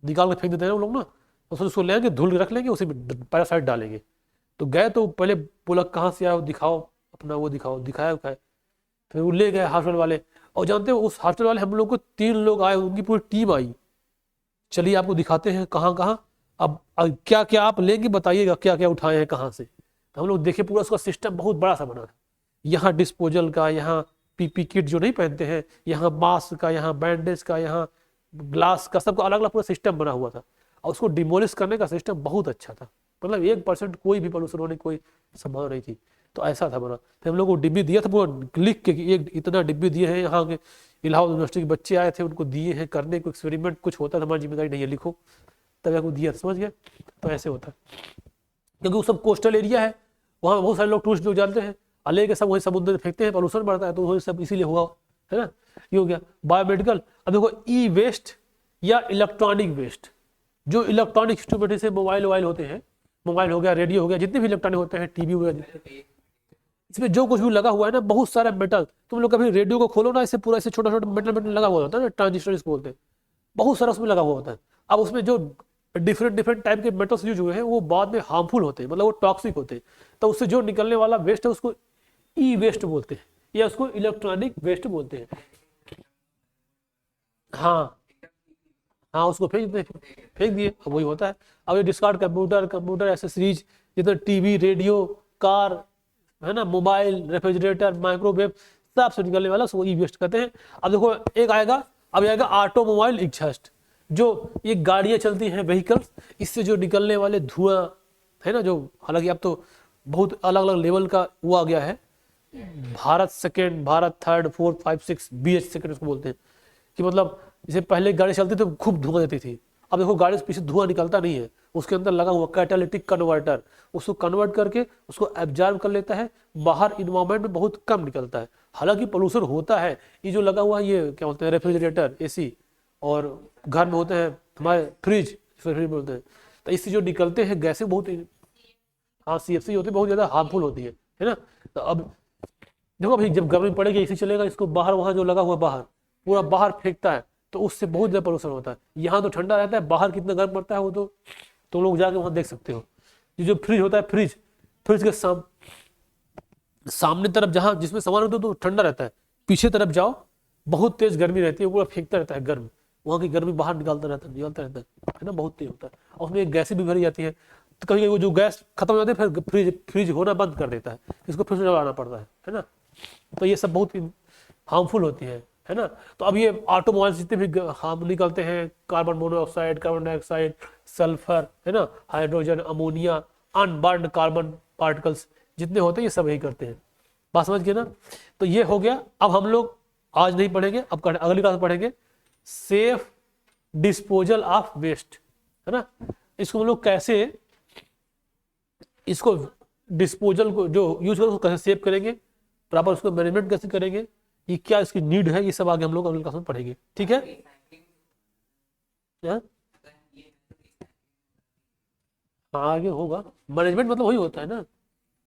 निकाल के फेंक देते हैं वो लोग ना, तो फिर उसको लेंगे धुल के रख लेंगे, उसी में पैरासाइट डालेंगे। तो गए तो पहले बोला कहाँ से आया दिखाओ अपना, वो दिखाओ, दिखाया उखाया, फिर वो ले गए हॉस्पिटल वाले। और जानते हो उस हॉस्पिटल वाले हम लोग को 3 लोग आए, उनकी पूरी टीम आई, चलिए आपको दिखाते हैं कहाँ कहाँ, अब क्या क्या आप लेंगे बताइएगा, क्या क्या उठाए हैं कहाँ से। तो हम लोग देखे पूरा उसका सिस्टम बहुत बड़ा सा बना था, यहाँ डिस्पोजल का, यहाँ पीपी किट जो नहीं पहनते हैं, यहाँ मास्क का, यहाँ बैंडेज का, यहाँ ग्लास का, सबका अलग अलग पूरा सिस्टम बना हुआ था। और उसको डिमोलिश करने का सिस्टम बहुत अच्छा था, मतलब 1% कोई भी पोल्यूशन होने की कोई संभावना नहीं थी। तो ऐसा था बना। फिर हम लोग को डिब्बी दिया था पूरा लिख के कि एक इतना डिब्बी दिए हैं, यहाँ के इलाहाबाद यूनिवर्सिटी के बच्चे आए थे उनको दिए हैं करने को एक्सपेरिमेंट, कुछ होता था हमारी जिम्मेदारी नहीं है लिखो, तब आपको दिया, समझ गया। तो ऐसे होता है, क्योंकि वो सब कोस्टल एरिया है, वहाँ बहुत सारे लोग टूरिस्ट लोग जानते हैं, अले के सब वही समुद्र में फेंकते हैं, पोल्यूशन बढ़ता है, तो वही सब इसीलिए हुआ, है ना। ये हो गया बायोमेडिकल। अब देखो ई वेस्ट या इलेक्ट्रॉनिक वेस्ट, जो इलेक्ट्रॉनिक इंस्ट्रूमेंट जैसे मोबाइल वोबाइल होते हैं, मोबाइल हो गया, रेडियो हो गया, जितने भी इलेक्ट्रॉनिक होते हैं, टीवी वगैरह, इसमें जो कुछ भी लगा हुआ है ना, बहुत सारा मेटल, तुम लोग कभी रेडियो को खोलो ना, इससे पूरा ऐसे छोटा छोटा मेटल मेटल लगा हुआ होता है ना, ट्रांजिस्टर इसको बोलते हैं, बहुत सारा उसमें लगा हुआ होता है। अब उसमें जो डिफरेंट डिफरेंट टाइप के मेटल्स यूज हुए हैं वो बाद में हार्मफुल होते हैं, मतलब वो टॉक्सिक होते हैं, तो उससे जो निकलने वाला वेस्ट है उसको ई वेस्ट बोलते हैं या उसको इलेक्ट्रॉनिक वेस्ट बोलते हैं। हाँ हाँ, उसको फेंक दिए, अब वही होता है। अब ये डिस्कार्ड कंप्यूटर एसेसरीज, जिधर टीवी, रेडियो, कार, है ना, मोबाइल, रेफ्रिजरेटर, माइक्रोवेव, सब से निकलने वाला उसको ई वेस्ट कहते हैं। अब देखो एक आएगा, अब आएगा ऑटोमोबाइल एग्जॉस्ट, जो ये गाड़ियाँ चलती हैं व्हीकल्स, इससे जो निकलने वाले धुआं है ना, जो हालांकि अब तो बहुत अलग अलग लेवल का वो आ गया है, Bharat second, Bharat third, 4, 5, 6 BH second उसको बोलते हैं, कि मतलब जैसे पहले गाड़ी चलती तो खूब धुआं देती थी, अब देखो गाड़ी से पीछे धुआं निकलता नहीं है, उसके अंदर लगा हुआ कैटालिटिक कन्वर्टर, उसको कन्वर्ट करके उसको एब्जॉर्ब कर लेता है, बाहर इन्वायरमेंट में बहुत कम निकलता है। हालांकि पोल्यूशन होता है, ये जो लगा हुआ है ये क्या बोलते हैं, रेफ्रिजरेटर, AC, और घर में होते हैं हमारे फ्रिज बोलते हैं, तो इससे जो निकलते हैं गैसें बहुत, हाँ CFC होती है, बहुत ज़्यादा हार्मफुल होती है, है ना। तो अब देखो भाई, जब गर्मी पड़ेगी एसी चलेगा, इसको बाहर वहां जो लगा हुआ बाहर पूरा बाहर फेंकता है, तो उससे बहुत ज्यादा पोल्यूशन होता है। यहाँ तो ठंडा रहता है, बाहर कितना गर्म पड़ता है वो तो तुम लोग जाके वहां देख सकते हो। ये जो फ्रिज होता है, फ्रिज फ्रिज के सामने तरफ जहाँ जिसमें सामान होता है तो ठंडा रहता है, पीछे तरफ जाओ बहुत तेज गर्मी रहती है, वो पूरा फेंकता रहता है गर्म, वहाँ की गर्मी बाहर निकालता रहता है ना, बहुत तेज होता है। और उसमें गैसें भी भरी जाती है, तो कभी वो जो गैस खत्म हो जाती है फिर फ्रिज फ्रिज होना बंद कर देता है, इसको फिर से चलाना पड़ता है ना। तो ये सब बहुत हार्मफुल होती है ना। तो अब ये ऑटोमोबाइल जितने भी हार्म निकलते हैं, carbon monoxide, carbon dioxide, sulphur, है ना, hydrogen, ammonia, unburned carbon particles जितने होते हैं ये सब यही करते हैं। बात समझ गए ना। तो ये हो गया। अब हम लोग आज नहीं पढ़ेंगे, अब अगली क्लास में पढ़ेंगे सेफ डिस्पोजल ऑफ वेस्ट, है ना। इसको हम लोग कैसे इसको डिस्पोजल को जो यूज करें उसको कैसे सेव करेंगे, प्रॉपर उसको मैनेजमेंट कैसे करेंगे, ये क्या इसकी नीड है, ये सब आगे हम लोग अगली क्लास में पढ़ेंगे, ठीक है। हाँ? हाँ, आगे होगा। मैनेजमेंट मतलब वही होता है ना,